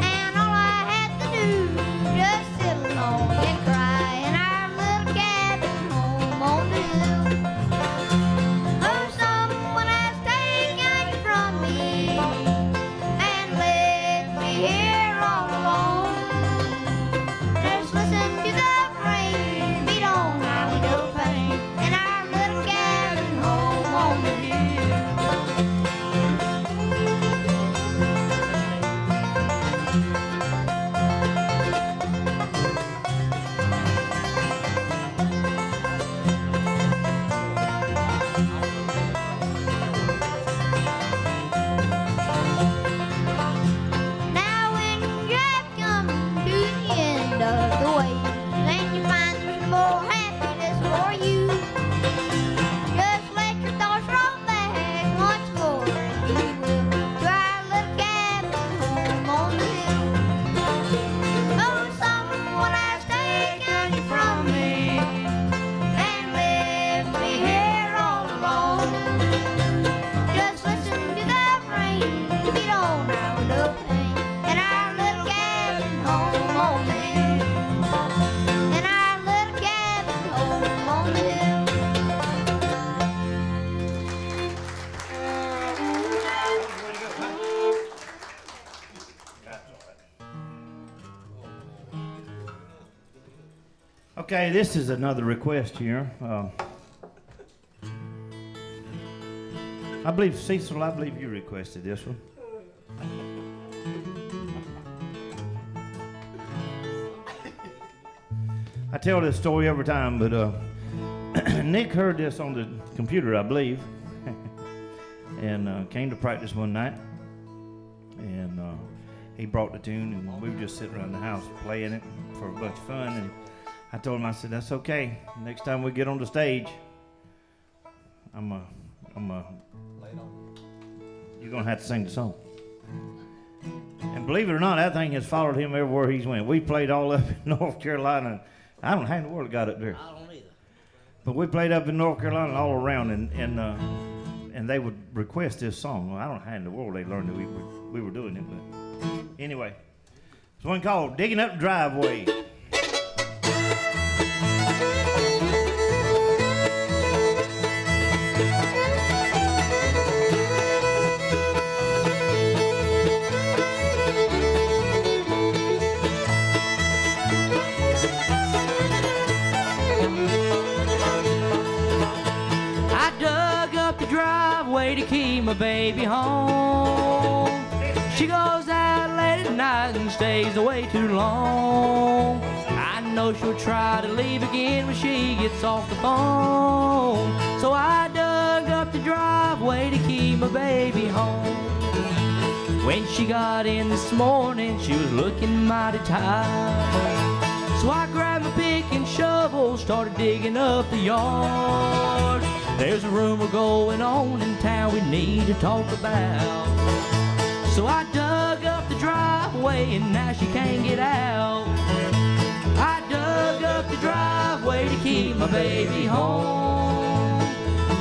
And all I had to do just sit alone and cry in our little cabin home on the hill. Oh, someone has taken you from me and left me here all alone. Just listen to the rain beat on our window pane in our little cabin Okay, this is another request here. I believe, Cecil, you requested this one. I tell this story every time, but Nick heard this on the computer, I believe, and came to practice one night, and he brought the tune, and we were just sitting around the house playing it for a bunch of fun, and I told him, I said, that's okay. Next time we get on the stage, you're gonna have to sing the song. And believe it or not, that thing has followed him everywhere he's went. We played all up in North Carolina. I don't know how in the world it got up there. I don't either. But we played up in North Carolina all around, and they would request this song. Well, I don't know how in the world they learned that we were doing it, but anyway. It's one called Digging Up the Driveway. To keep my baby home. She goes out late at night and stays away too long. I know she'll try to leave again when she gets off the phone. So I dug up the driveway to keep my baby home. When she got in this morning, she was looking mighty tired. So I grabbed my pick and shovel, started digging up the yard. There's a rumor going on in town we need to talk about. So I dug up the driveway and now she can't get out. I dug up the driveway to keep my baby home.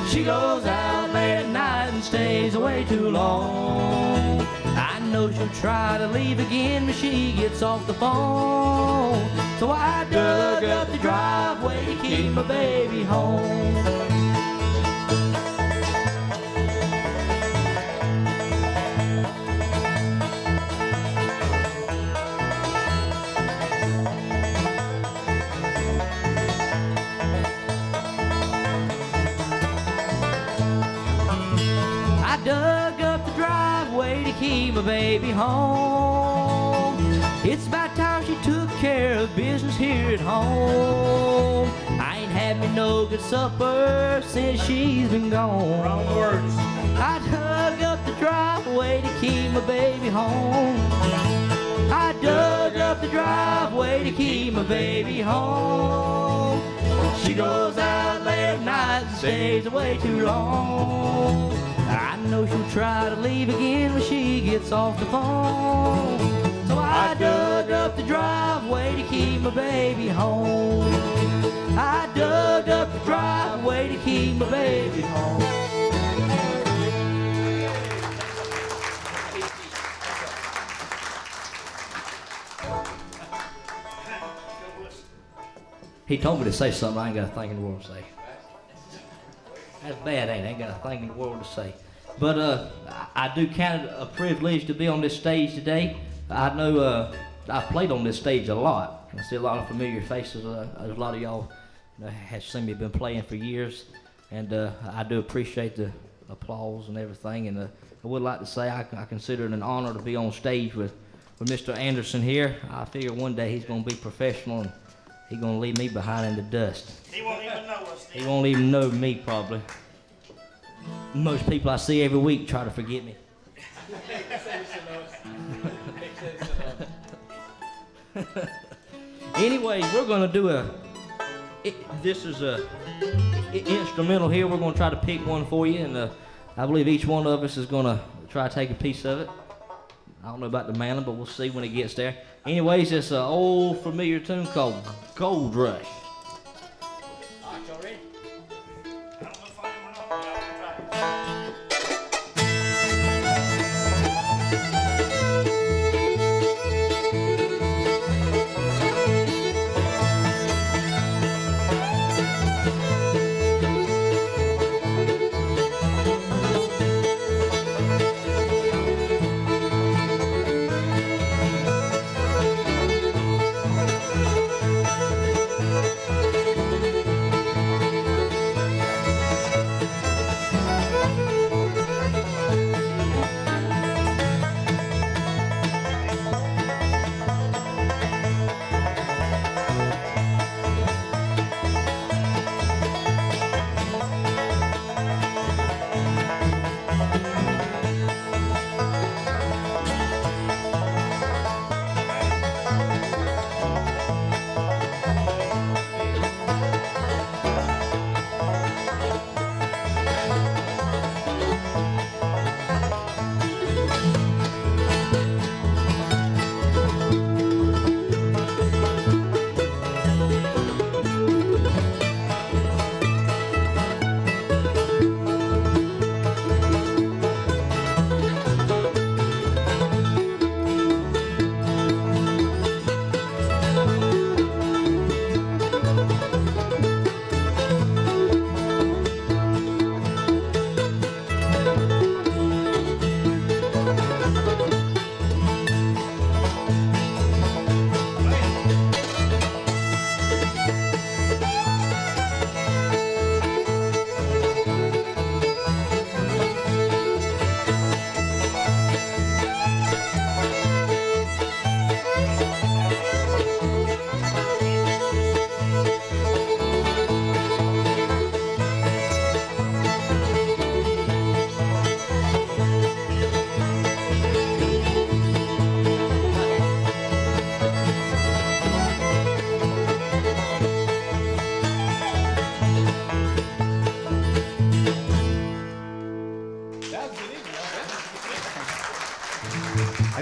She goes out late at night and stays away too long. I know she'll try to leave again when she gets off the phone. So I dug up the driveway to keep my baby home. Dug up the driveway to keep my baby home. It's about time she took care of business here at home. I ain't had me no good supper since she's been gone. Wrong words. I dug up the driveway to keep my baby home. I dug up the driveway to keep my baby home. She goes out late at night and stays away too long. I know she'll try to leave again when she gets off the phone. So I dug up the driveway to keep my baby home. I dug up the driveway to keep my baby home. He told me to say something I ain't got a thing in the world to say. That's bad, ain't it? I ain't got a thing in the world to say. But I do count it a privilege to be on this stage today. I know I've played on this stage a lot. I see a lot of familiar faces. A lot of y'all have seen me been playing for years. And I do appreciate the applause and everything. And I would like to say I consider it an honor to be on stage with Mr. Anderson here. I figure one day he's going to be professional and he's going to leave me behind in the dust. He won't even know us. He won't even know me, probably. Most people I see every week try to forget me. Anyways, we're going to do this is a instrumental here. We're going to try to pick one for you, and I believe each one of us is going to try to take a piece of it. I don't know about the mandolin, but we'll see when it gets there. Anyways, it's an old familiar tune called Gold Rush. All right, y'all ready? I don't know if I'm try.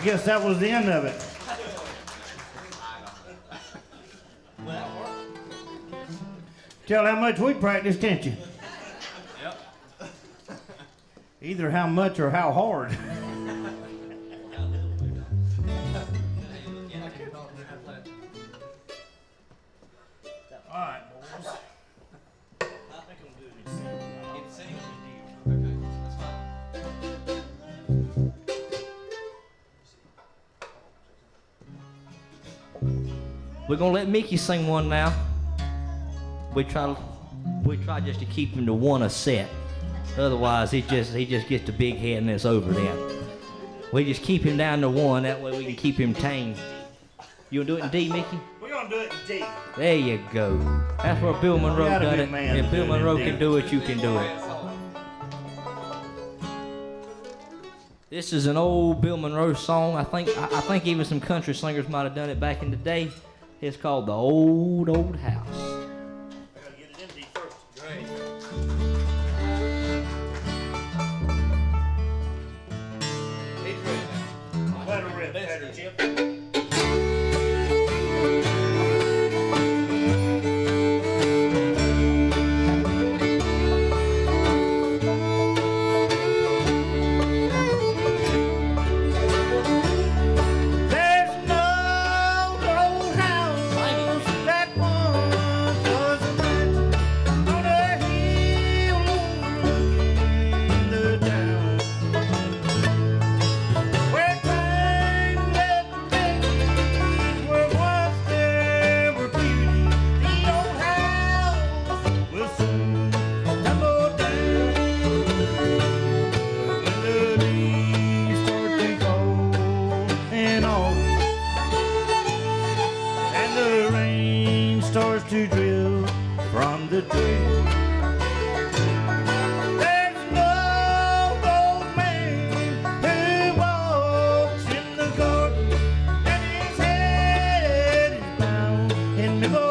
guess that was the end of it. Tell how much we practiced, can't you? Yep. Either how much or how hard. All right, boys. I think I'm good. We're gonna let Mickey sing one now. We try just to keep him to one a set. Otherwise, he just gets the big head and it's over then. We just keep him down to one. That way we can keep him tame. You gonna do it in D, Mickey? We're gonna do it in D. There you go. That's where Bill Monroe gotta done be a it. man If to Bill do it in Monroe D. can do it, you can do it. This is an old Bill Monroe song. I think even some country singers might have done it back in the day. It's called The Old Old House. I gotta get it in D first. Great. Let her rip, let her chip. To drill from the tree. There's no old man who walks in the garden and his head is bound in memory.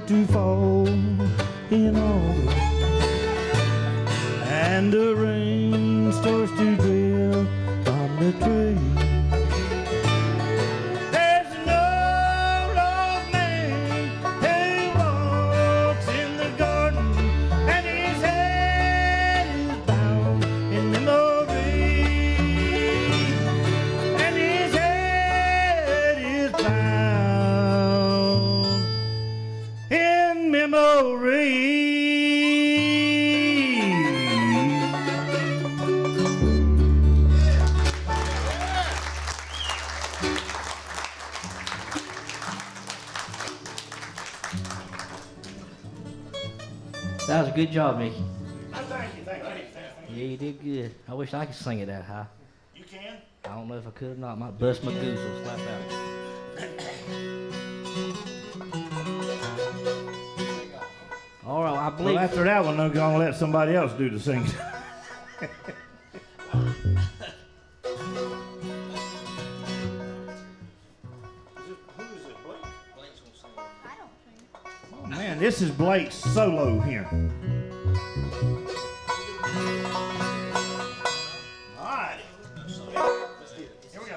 To fall in August, and the rain starts to drill from the tree. There's no old man who walks in the garden, and his head is bound in memory, and his head is bound in memory. That was a good job, Mickey. Thank you. Yeah, you did good. I wish I could sing it that high. You can? I don't know if I could or not. I might bust my goozle slap out. All right, I believe. Well, after that one, I'm gonna let somebody else do the singing. Oh man, this is Blake's solo here. All right. Here we go.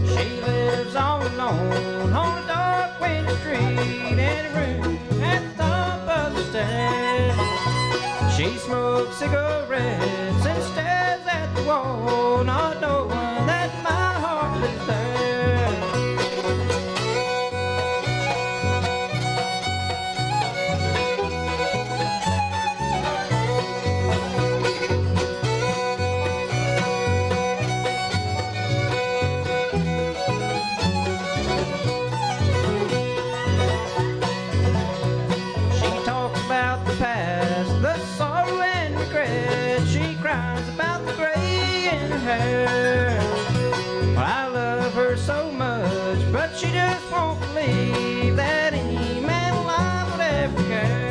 She lives all alone on a dark windy street in a room at the top of the stairs. She smokes cigarettes and stares at the wall, not knowing that my heart is there. She talks about the past, the sorrow and regret. She cries about the gray in her hair. Well, I love her so much, but she just won't believe that any man alive would ever care.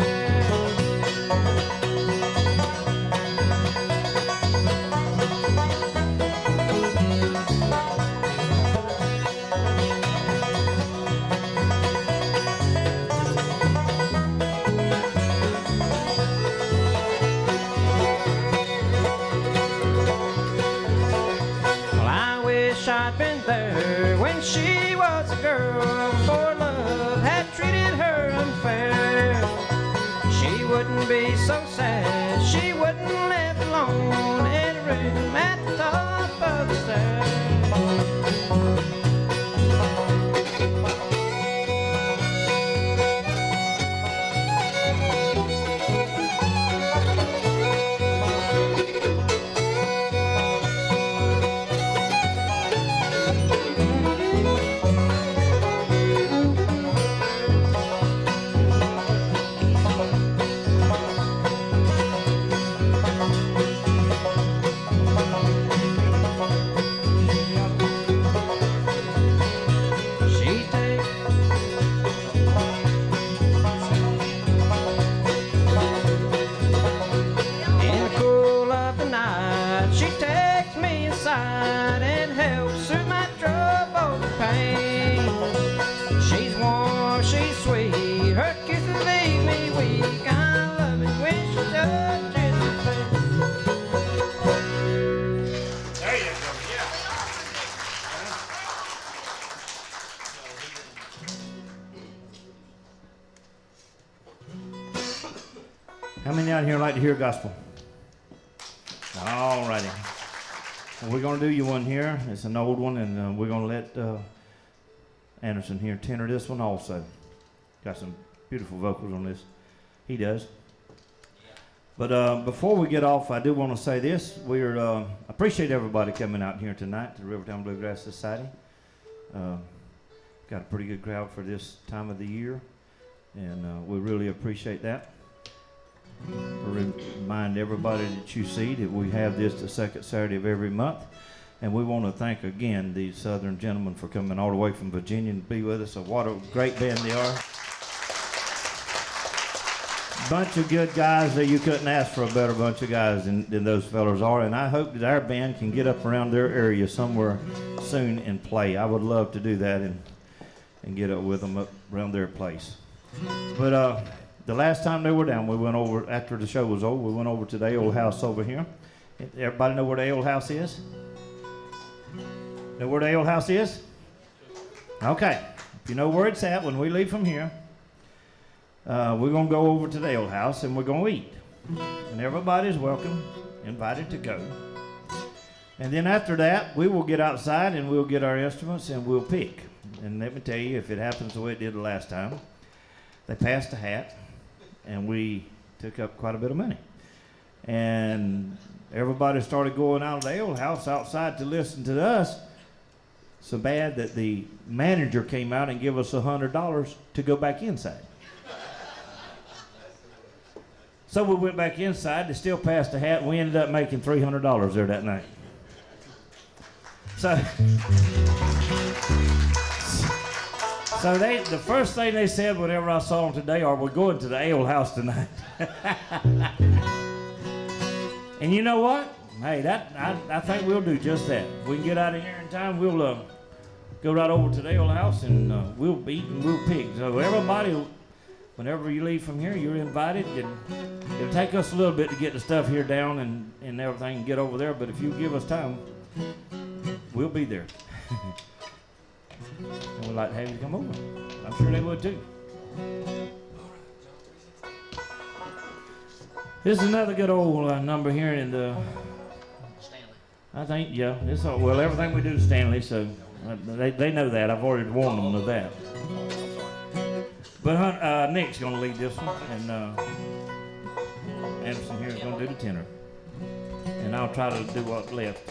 Well, I wish I'd been there when she was a girl, for love had treated her unfair. She wouldn't be so sad, she wouldn't live alone in a room at the top of the stairs. She takes in the cool of the night, she takes me aside and helps soothe my troubled pain. She's warm, she's sweet, her kisses leave me weak. I love it when she touches the face. There you go. Yeah. How many out here like to hear gospel? All righty. Well, we're going to do you one here. It's an old one, and we're going to let Anderson here tenor this one also. Got some beautiful vocals on this. He does. But before we get off, I do want to say this. We're appreciate everybody coming out here tonight to the Rivertown Bluegrass Society. Got a pretty good crowd for this time of the year, and we really appreciate that. Remind everybody that you see that we have this the second Saturday of every month, and we want to thank again these Southern gentlemen for coming all the way from Virginia to be with us. So what a great band they are. Bunch of good guys that you couldn't ask for a better bunch of guys than those fellas are, and I hope that our band can get up around their area somewhere soon and play. I would love to do that and get up with them up around their place. But the last time they were down, we went over, after the show was over, we went over to the ale house over here. Everybody know where the ale house is? Know where the ale house is? Okay. If you know where it's at, when we leave from here, we're going to go over to the ale house and we're going to eat. And everybody's welcome, invited to go. And then after that, we will get outside and we'll get our instruments and we'll pick. And let me tell you, if it happens the way it did the last time, they passed a hat and we took up quite a bit of money. And everybody started going out of the ale house outside to listen to us. So bad that the manager came out and gave us $100 to go back inside. So we went back inside. They still passed the hat. We ended up making $300 there that night. So the first thing they said whenever I saw them today are, we're going to the ale house tonight. And you know what? Hey, I think we'll do just that. If we can get out of here in time, we'll go right over to the ale house and we'll eat and we'll pick. So everybody, whenever you leave from here, you're invited. It'll take us a little bit to get the stuff here down and everything and get over there, but if you give us time, we'll be there. And we'd like to have you come over. I'm sure they would too. This is another good old number here in the Stanley. I think, yeah. Well, everything we do is Stanley, so they know that. I've already warned them of that. But Nick's going to lead this one, and Anderson here is going to do the tenor. And I'll try to do what's left.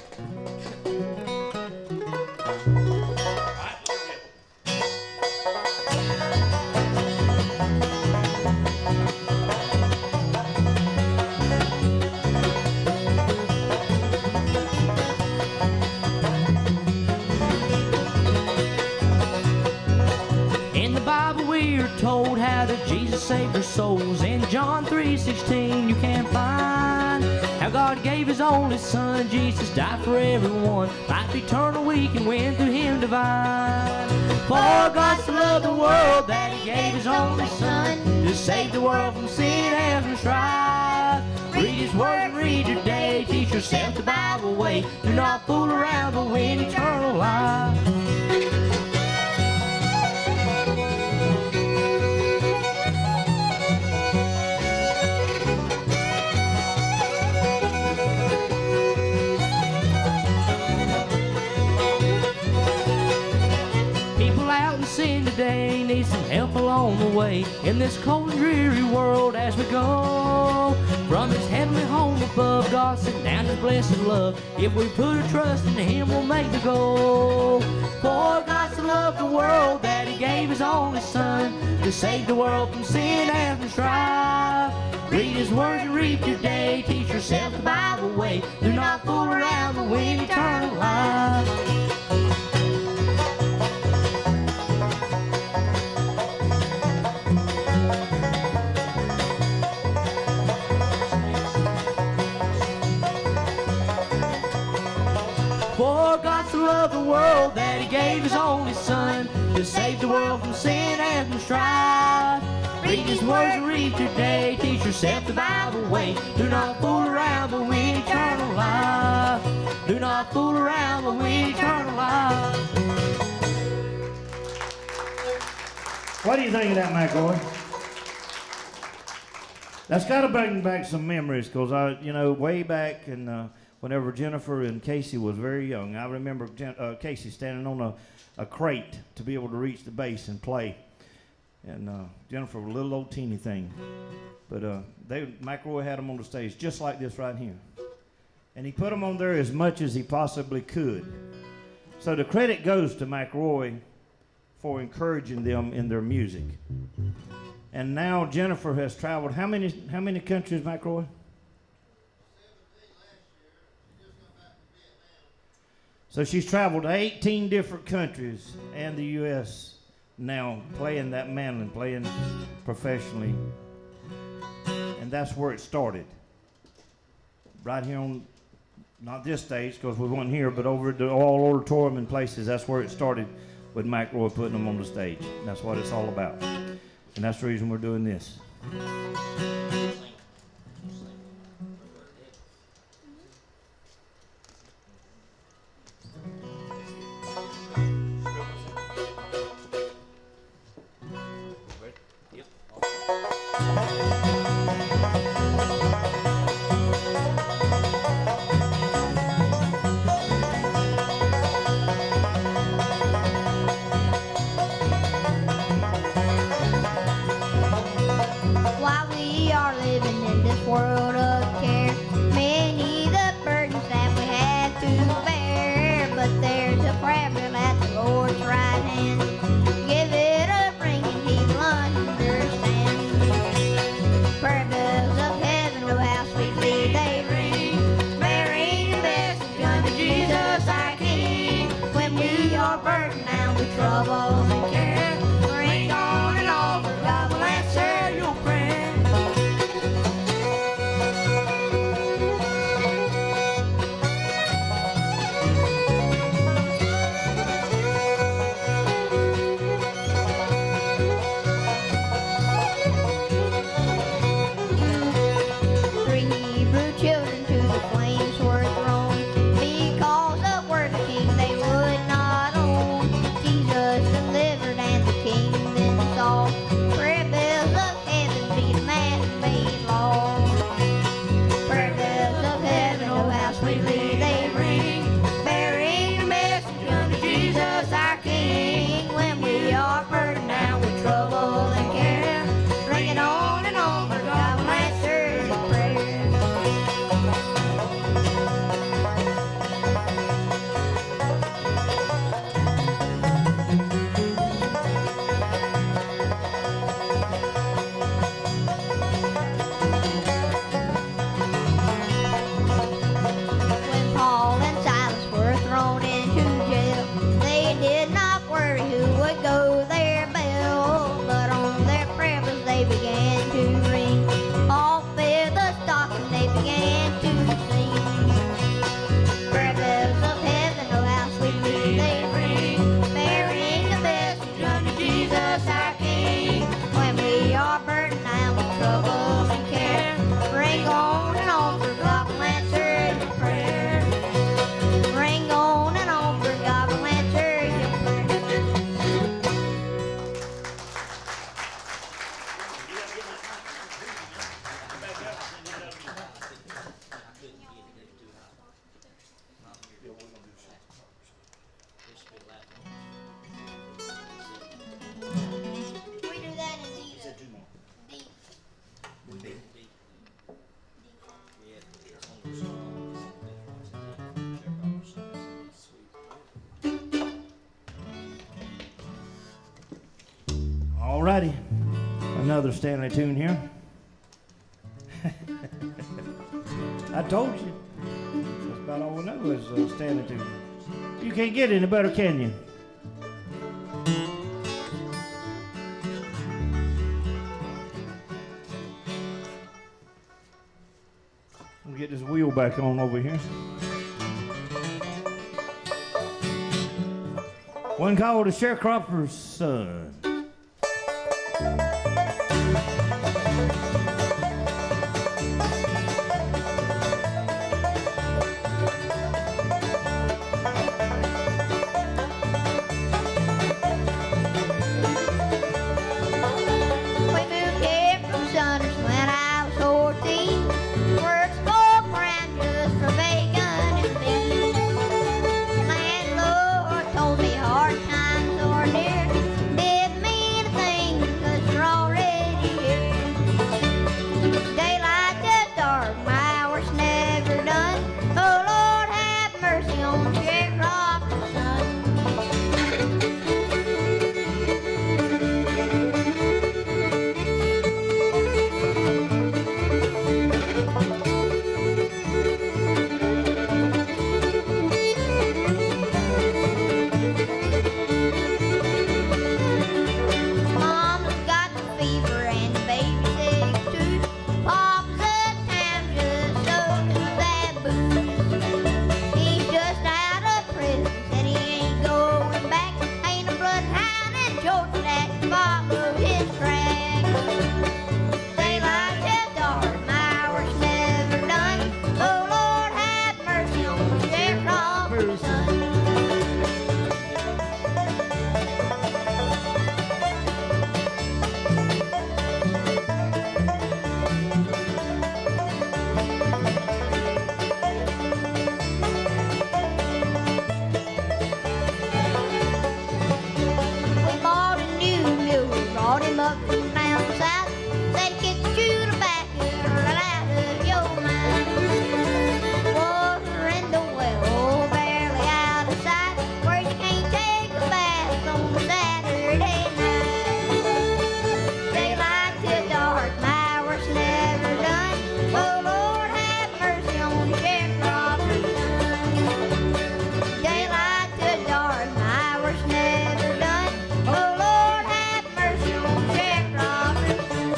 Told how that Jesus saved our souls. In John 3:16 you can find how God gave his only son. Jesus died for everyone, life eternal we can win through him divine. For God so loved the world that he gave his only son to save the world from sin and from strife. Read his word and read your day, teach yourself the Bible way. Do not fool around but win eternal life. Sin today needs some help along the way in this cold and dreary world as we go from his heavenly home above. God sent down his blessed love. If we put our trust in him, we'll make the goal. For God so loved the world that he gave his only son to save the world from sin and from strife. Read his words and reap your day, teach yourself the Bible way. Do not fool around but win eternal life. For God so loved the world that he gave his only son to save the world from sin and from strife. Read his words and read your day, teach yourself the Bible way. Do not fool around but win eternal life. Do not fool around but win eternal life. What do you think of that, McElroy? That's got to bring back some memories, because way back in whenever Jennifer and Casey was very young, I remember Casey standing on a crate to be able to reach the bass and play. And Jennifer was a little old teeny thing. But McElroy had them on the stage just like this right here. And he put them on there as much as he possibly could. So the credit goes to McElroy for encouraging them in their music. And now Jennifer has traveled how many countries, McElroy? So she's traveled to 18 different countries and the U.S. now, playing that mandolin, playing professionally. And that's where it started. Right here on, not this stage, because we weren't here, but over at the All Auditorium and places, that's where it started with McElroy putting them on the stage. And that's what it's all about. And that's the reason we're doing this. While we are living in this world of care, to ring. All filled the stocking, they began to sing. Prayer bells of heaven, oh how sweetly they ring, bearing the message unto Jesus our King. When we are burdened down with troubles and care, bring on and on, for God will answer your prayer. Bring on and on, for God will answer your prayer. We do that in D. Alrighty, another Stanley tune here. I told you. That's about all we know is Stanley tune. You can't get any better, can you? We'll get this wheel back on over here. One called the Sharecropper's Son. We moved here from Saunders when I was 14. Worked spoiled brand just for bacon and beans. Landlord told me hard times are near. Didn't mean a thing 'cause you're already here. Daylight to dark, my hours never done. Oh Lord, have mercy on Sharecropper's son. Mom's got the fever and the baby's sick too. Papa's at town just soaking that booze. He's just out of prison, said he ain't going back. Ain't a bloodhound in Georgia that can follow his track. Daylight till dark, my hours never done. Oh Lord, have mercy on Sharecropper's son. We bought a new mule, brought him up from down south. Said get you tobacco right out of your mind. Water in the well, barely out of sight, where you can't take a bath on a Saturday night. Daylight till dark, my hours never done. Oh Lord, have mercy on Sharecropper's son. Daylight till dark, my hours never done. Oh Lord, have mercy on Sharecropper's son.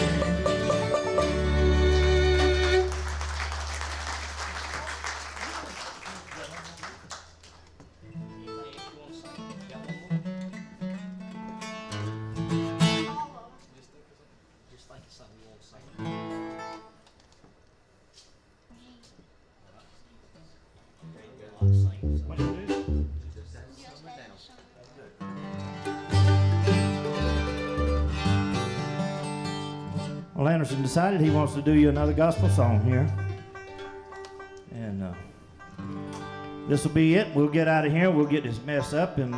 Well, Anderson decided he wants to do you another gospel song here. And this will be it. We'll get out of here. We'll get this mess up and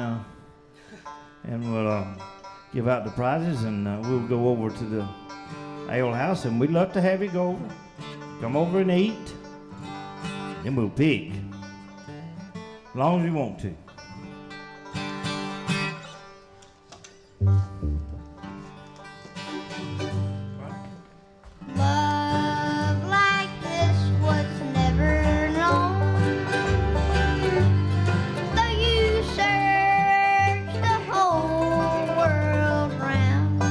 we'll give out the prizes and we'll go over to the ale house and we'd love to have you go over. Come over and eat. Then we'll pick. As long as you want to. Love like this was never known. Though you search the whole world round,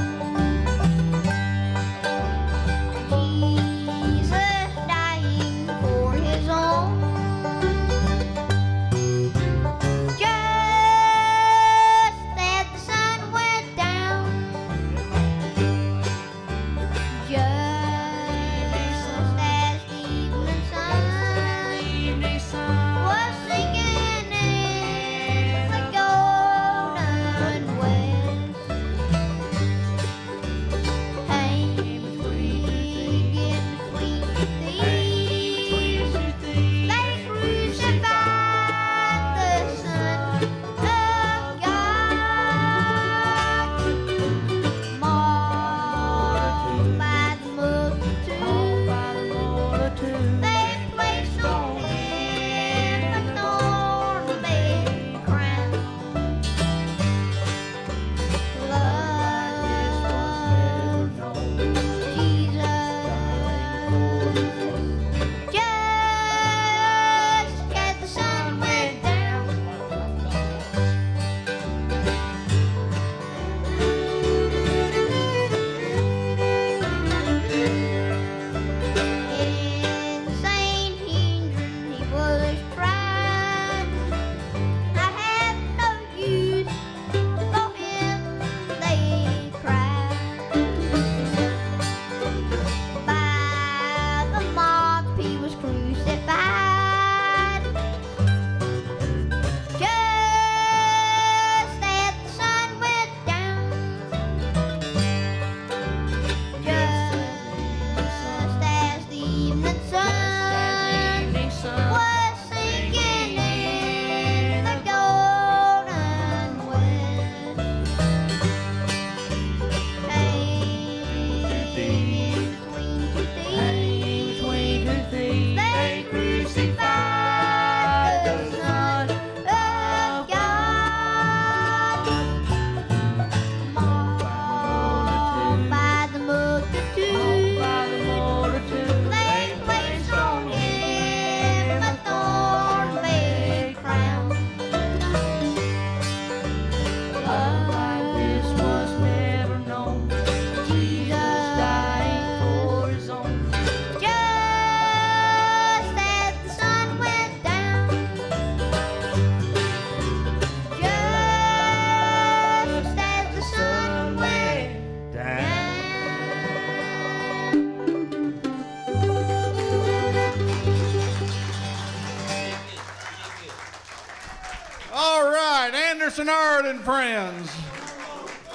Anderson Ard and Friends.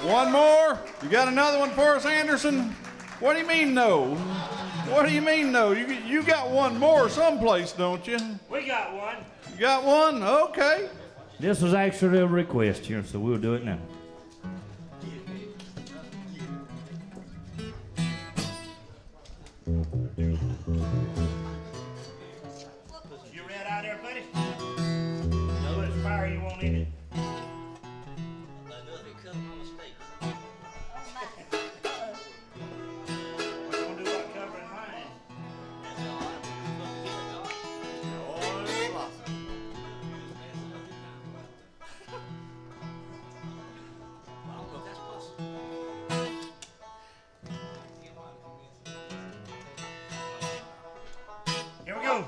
One more? You got another one for us, Anderson? What do you mean no? What do you mean no? You got one more someplace, don't you? We got one. You got one? Okay. This was actually a request here, so we'll do it now. You read out there, buddy? No, it's fire you won't eat it. Here we go.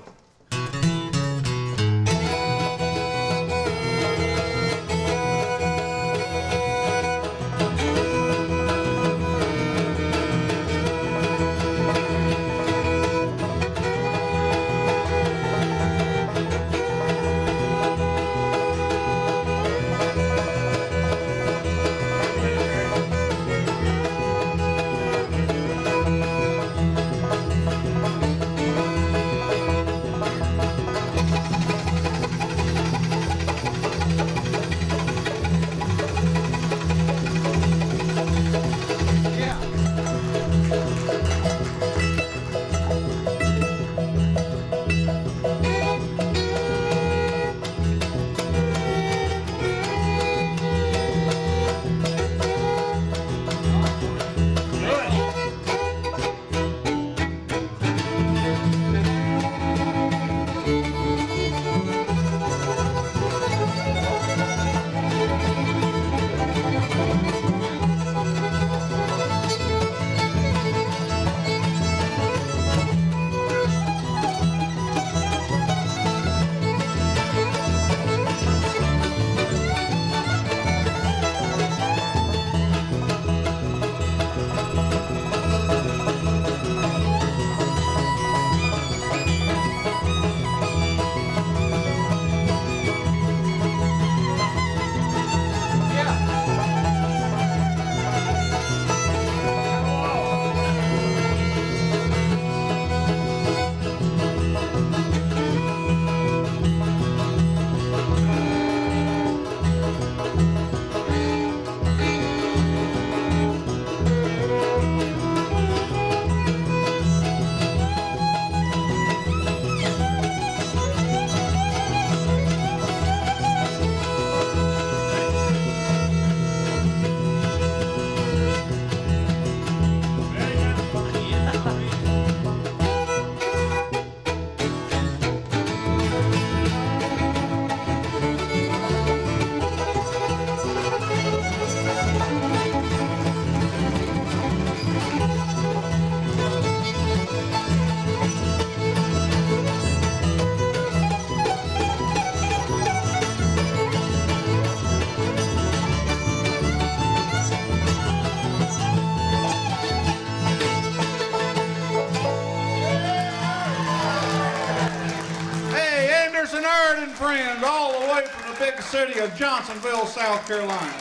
Anderson Ard and Friends, all the way from the big city of Johnsonville, South Carolina.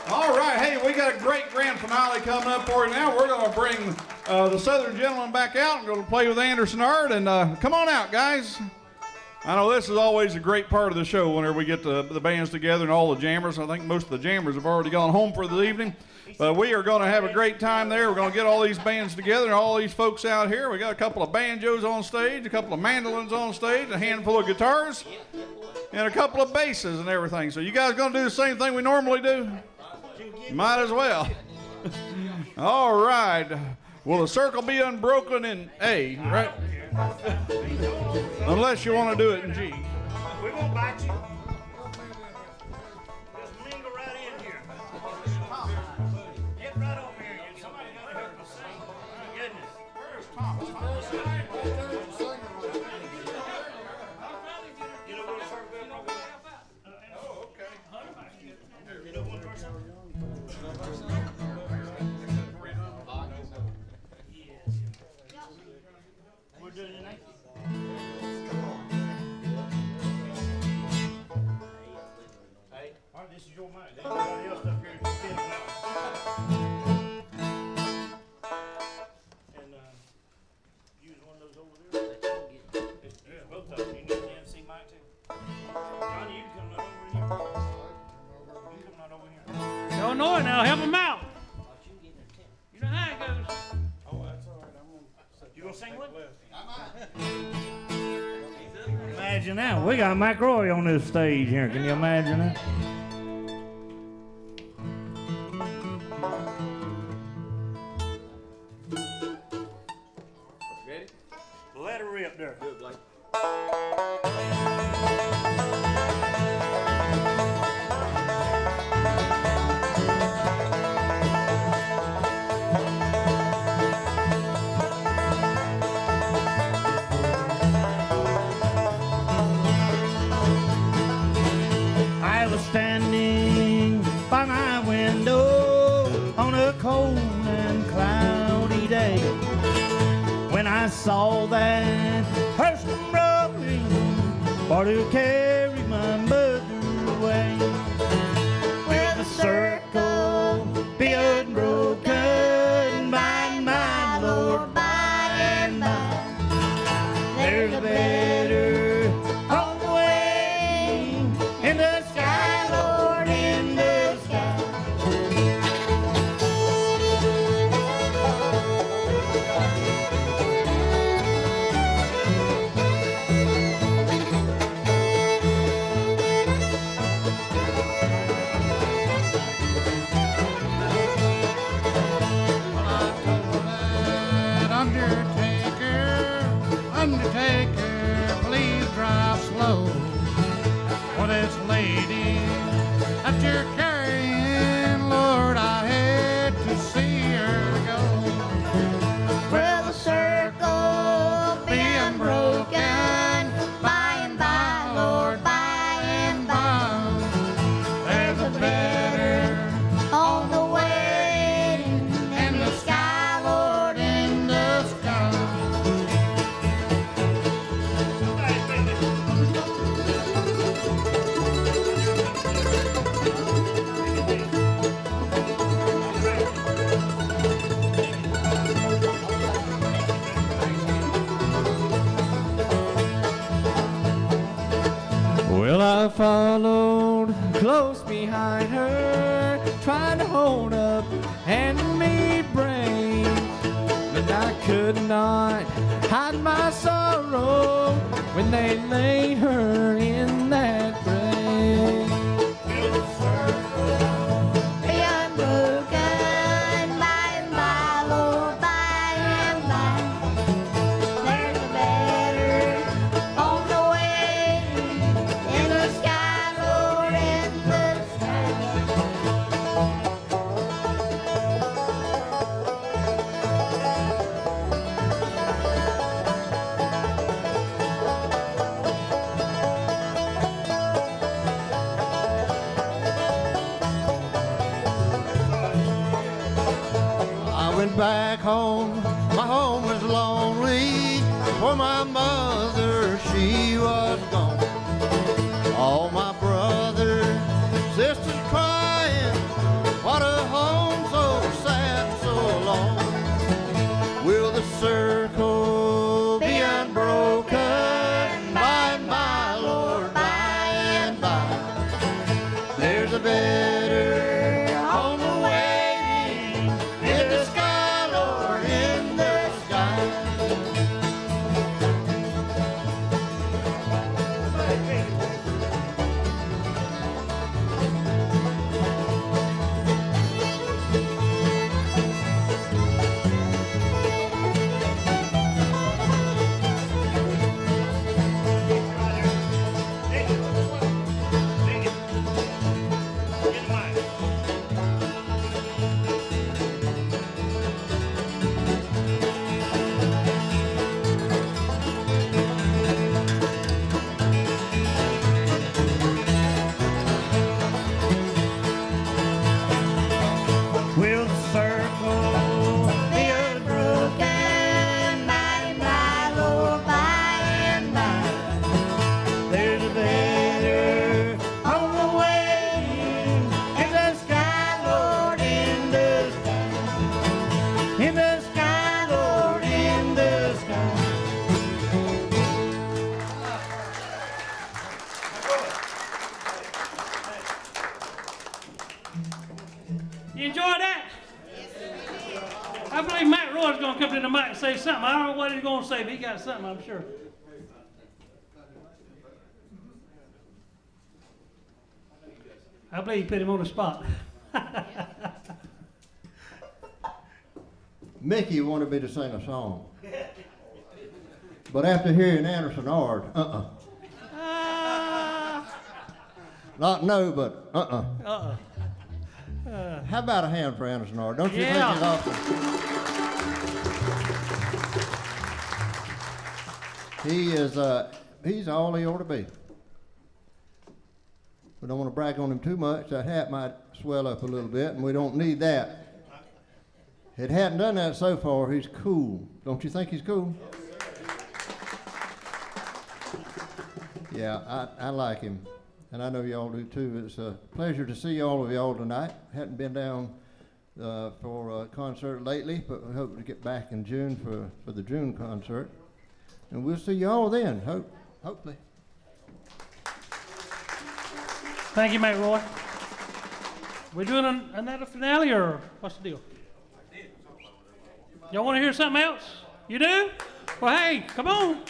All right, hey, we got a great grand finale coming up for you now. We're going to bring the Southern Gentlemen back out and go to play with Anderson Ard. And come on out, guys. I know this is always a great part of the show whenever we get the bands together and all the jammers. I think most of the jammers have already gone home for the evening. But we are going to have a great time there. We're going to get all these bands together and all these folks out here. We got a couple of banjos on stage, a couple of mandolins on stage, a handful of guitars, and a couple of basses and everything. So you guys going to do the same thing we normally do? Might as well. All right. Will the circle be unbroken in A, right? Unless you want to do it in G. We won't bite you. Just mingle right in here. Get right over here. Somebody got to help us sing. My goodness. Where's Thomas? You know what circle we're talking about? Oh, okay. You know one person? We're doing it tonight. All right, Imagine that. We got Mike Roy on this stage here. Can you imagine that? Ready? Let her rip there. Do it, Blake. I was standing by my window on a cold and cloudy day when I saw that hearse come rolling for to carry my mother away. Will the circle be unbroken by and by, Lord, by and by? There's a better on the way in the sky, Lord, in the sky. Undertaker, please drive slow for this lady that you're carrying. Lord, I hate to see her go. Will the circle be unbroken by and by, Lord, by and by? There's a better On the way in the sky, Lord, in the sky. Well, I followed close behind her, trying to hold up and me brave, but I could not hide my sorrow when they laid her in that grave. be unbroken by and by, Lord, by and by. There's a better on the way in the sky, Lord, in the sky. I went back home, my home was lonely, for my mother, she was gone. All my brothers, sisters crying, what a home so sad, so long. Will the circle be unbroken by and by, Lord, by and by? There's a better home awaiting in the sky, Lord, in the sky. Will the circle be Broken by and by, Lord, by and by. There's a better on the way in the sky, Lord, in the sky. In the sky, Lord, in the sky. You enjoy that? I believe Matt Roy's going to come to the mic and say something. I don't know what he's going to say, but he got something, I'm sure. I believe you put him on the spot. Mickey wanted me to sing a song. But after hearing Anderson Ard, Not no, but How about a hand for Anderson Ard? Don't you think he's awesome? He's all he ought to be. We don't want to brag on him too much. That hat might swell up a little bit, and we don't need that. It hadn't done that so far. He's cool. Don't you think he's cool? Yeah, I like him, and I know y'all do too. It's a pleasure to see all of y'all tonight. Hadn't been down for a concert lately, but we hope to get back in June for the June concert. And we'll see y'all then, hopefully. Thank you, mate Roy. We doing another finale, or what's the deal? Y'all want to hear something else? You do? Well, hey, come on.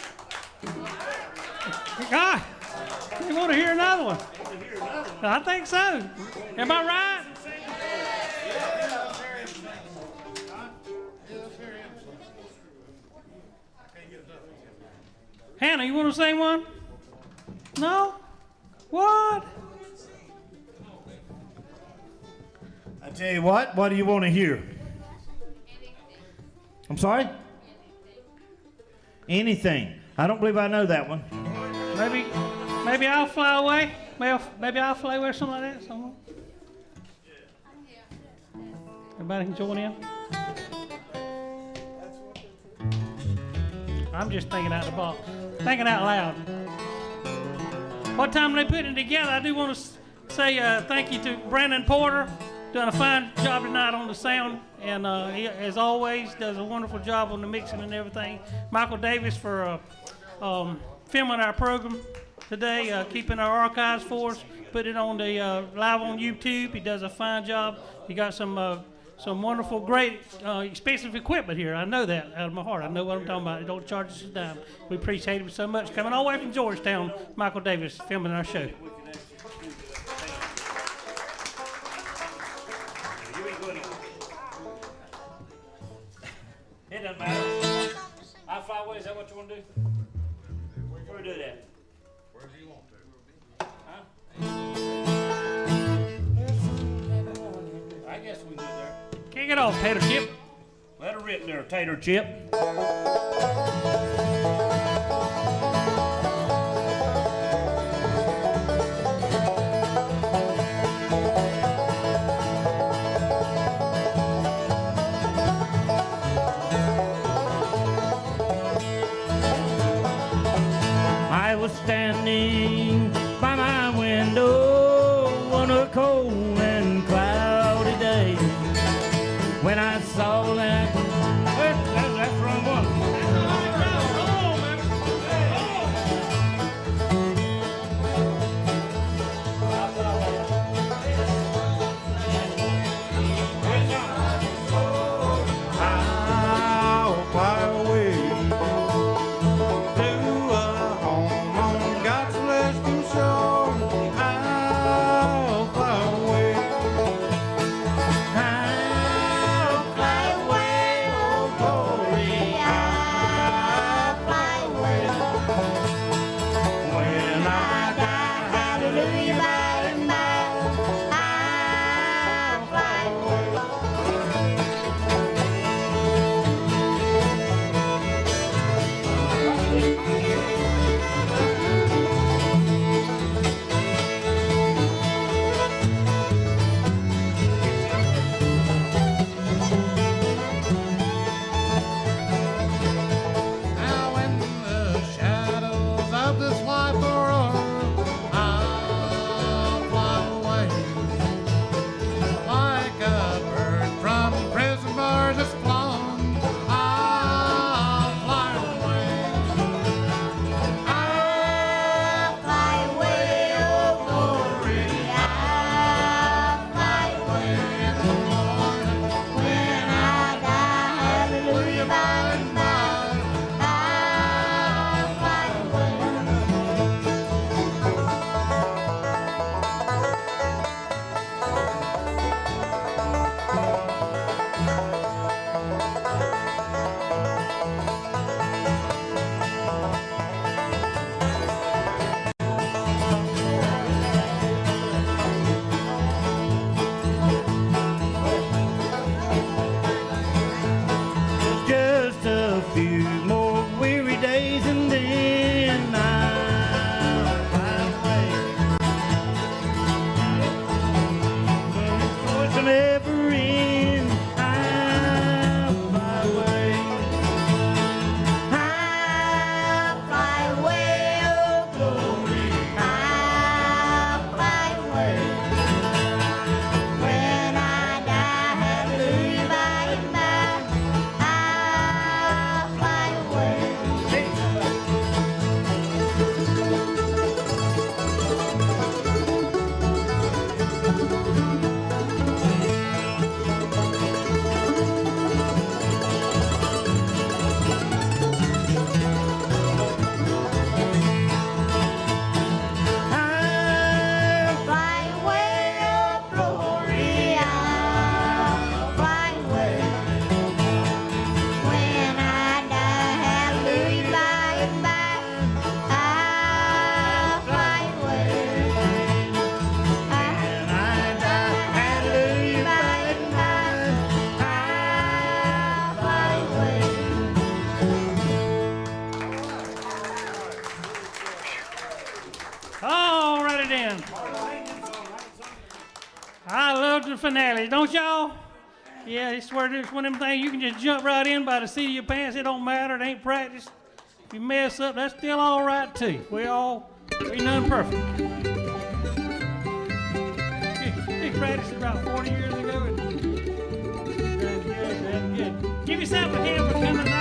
God, you want to hear another one? I think so. Am I right? Hannah, you want to sing one? No? What? I tell you what do you want to hear? I'm sorry? Anything. I don't believe I know that one. Maybe I'll fly away. Maybe I'll fly away or something like that. Somewhere. Everybody can join in. I'm just thinking out the box, thinking out loud. What time they put it together, I do want to say thank you to Brandon Porter, done a fine job tonight on the sound, and he, as always, does a wonderful job on the mixing and everything. Michael Davis for filming our program today, keeping our archives for us, put it on the live on YouTube. He does a fine job. He got some wonderful, great, expensive equipment here. I know that out of my heart. I know what I'm talking about. It don't charge us a dime. We appreciate him so much. Coming all the way from Georgetown, Michael Davis filming our show. It doesn't matter. I'll fly away. Is that what you want to do? Where do that? Wherever you want to. Huh? I guess we can do it there. Kick it off, Tater Chip. Let her rip there, Tater Chip. I was standing by my window on a cold and cloudy day when I saw that. That's the wrong one. I'll fly away to a home on God's celestial Just a few more weary days and then I'll fly away. But it's never end. I'll fly away. I'll fly away, oh glory. I'll fly away. When I die, hallelujah, by and by, I'll fly away. I'll fly away, oh glory. I'll fly away. When I die, hallelujah, by and by, I'll fly away. When I die, hallelujah, by and by, I'll fly away. All righty then. I love the finale, don't y'all? Yeah, it's where it's one of them things you can just jump right in by the seat of your pants. It don't matter. It ain't practice. If you mess up, that's still all right too. We none perfect. We practiced about 40 years ago. That's good. Give yourself a hand for coming.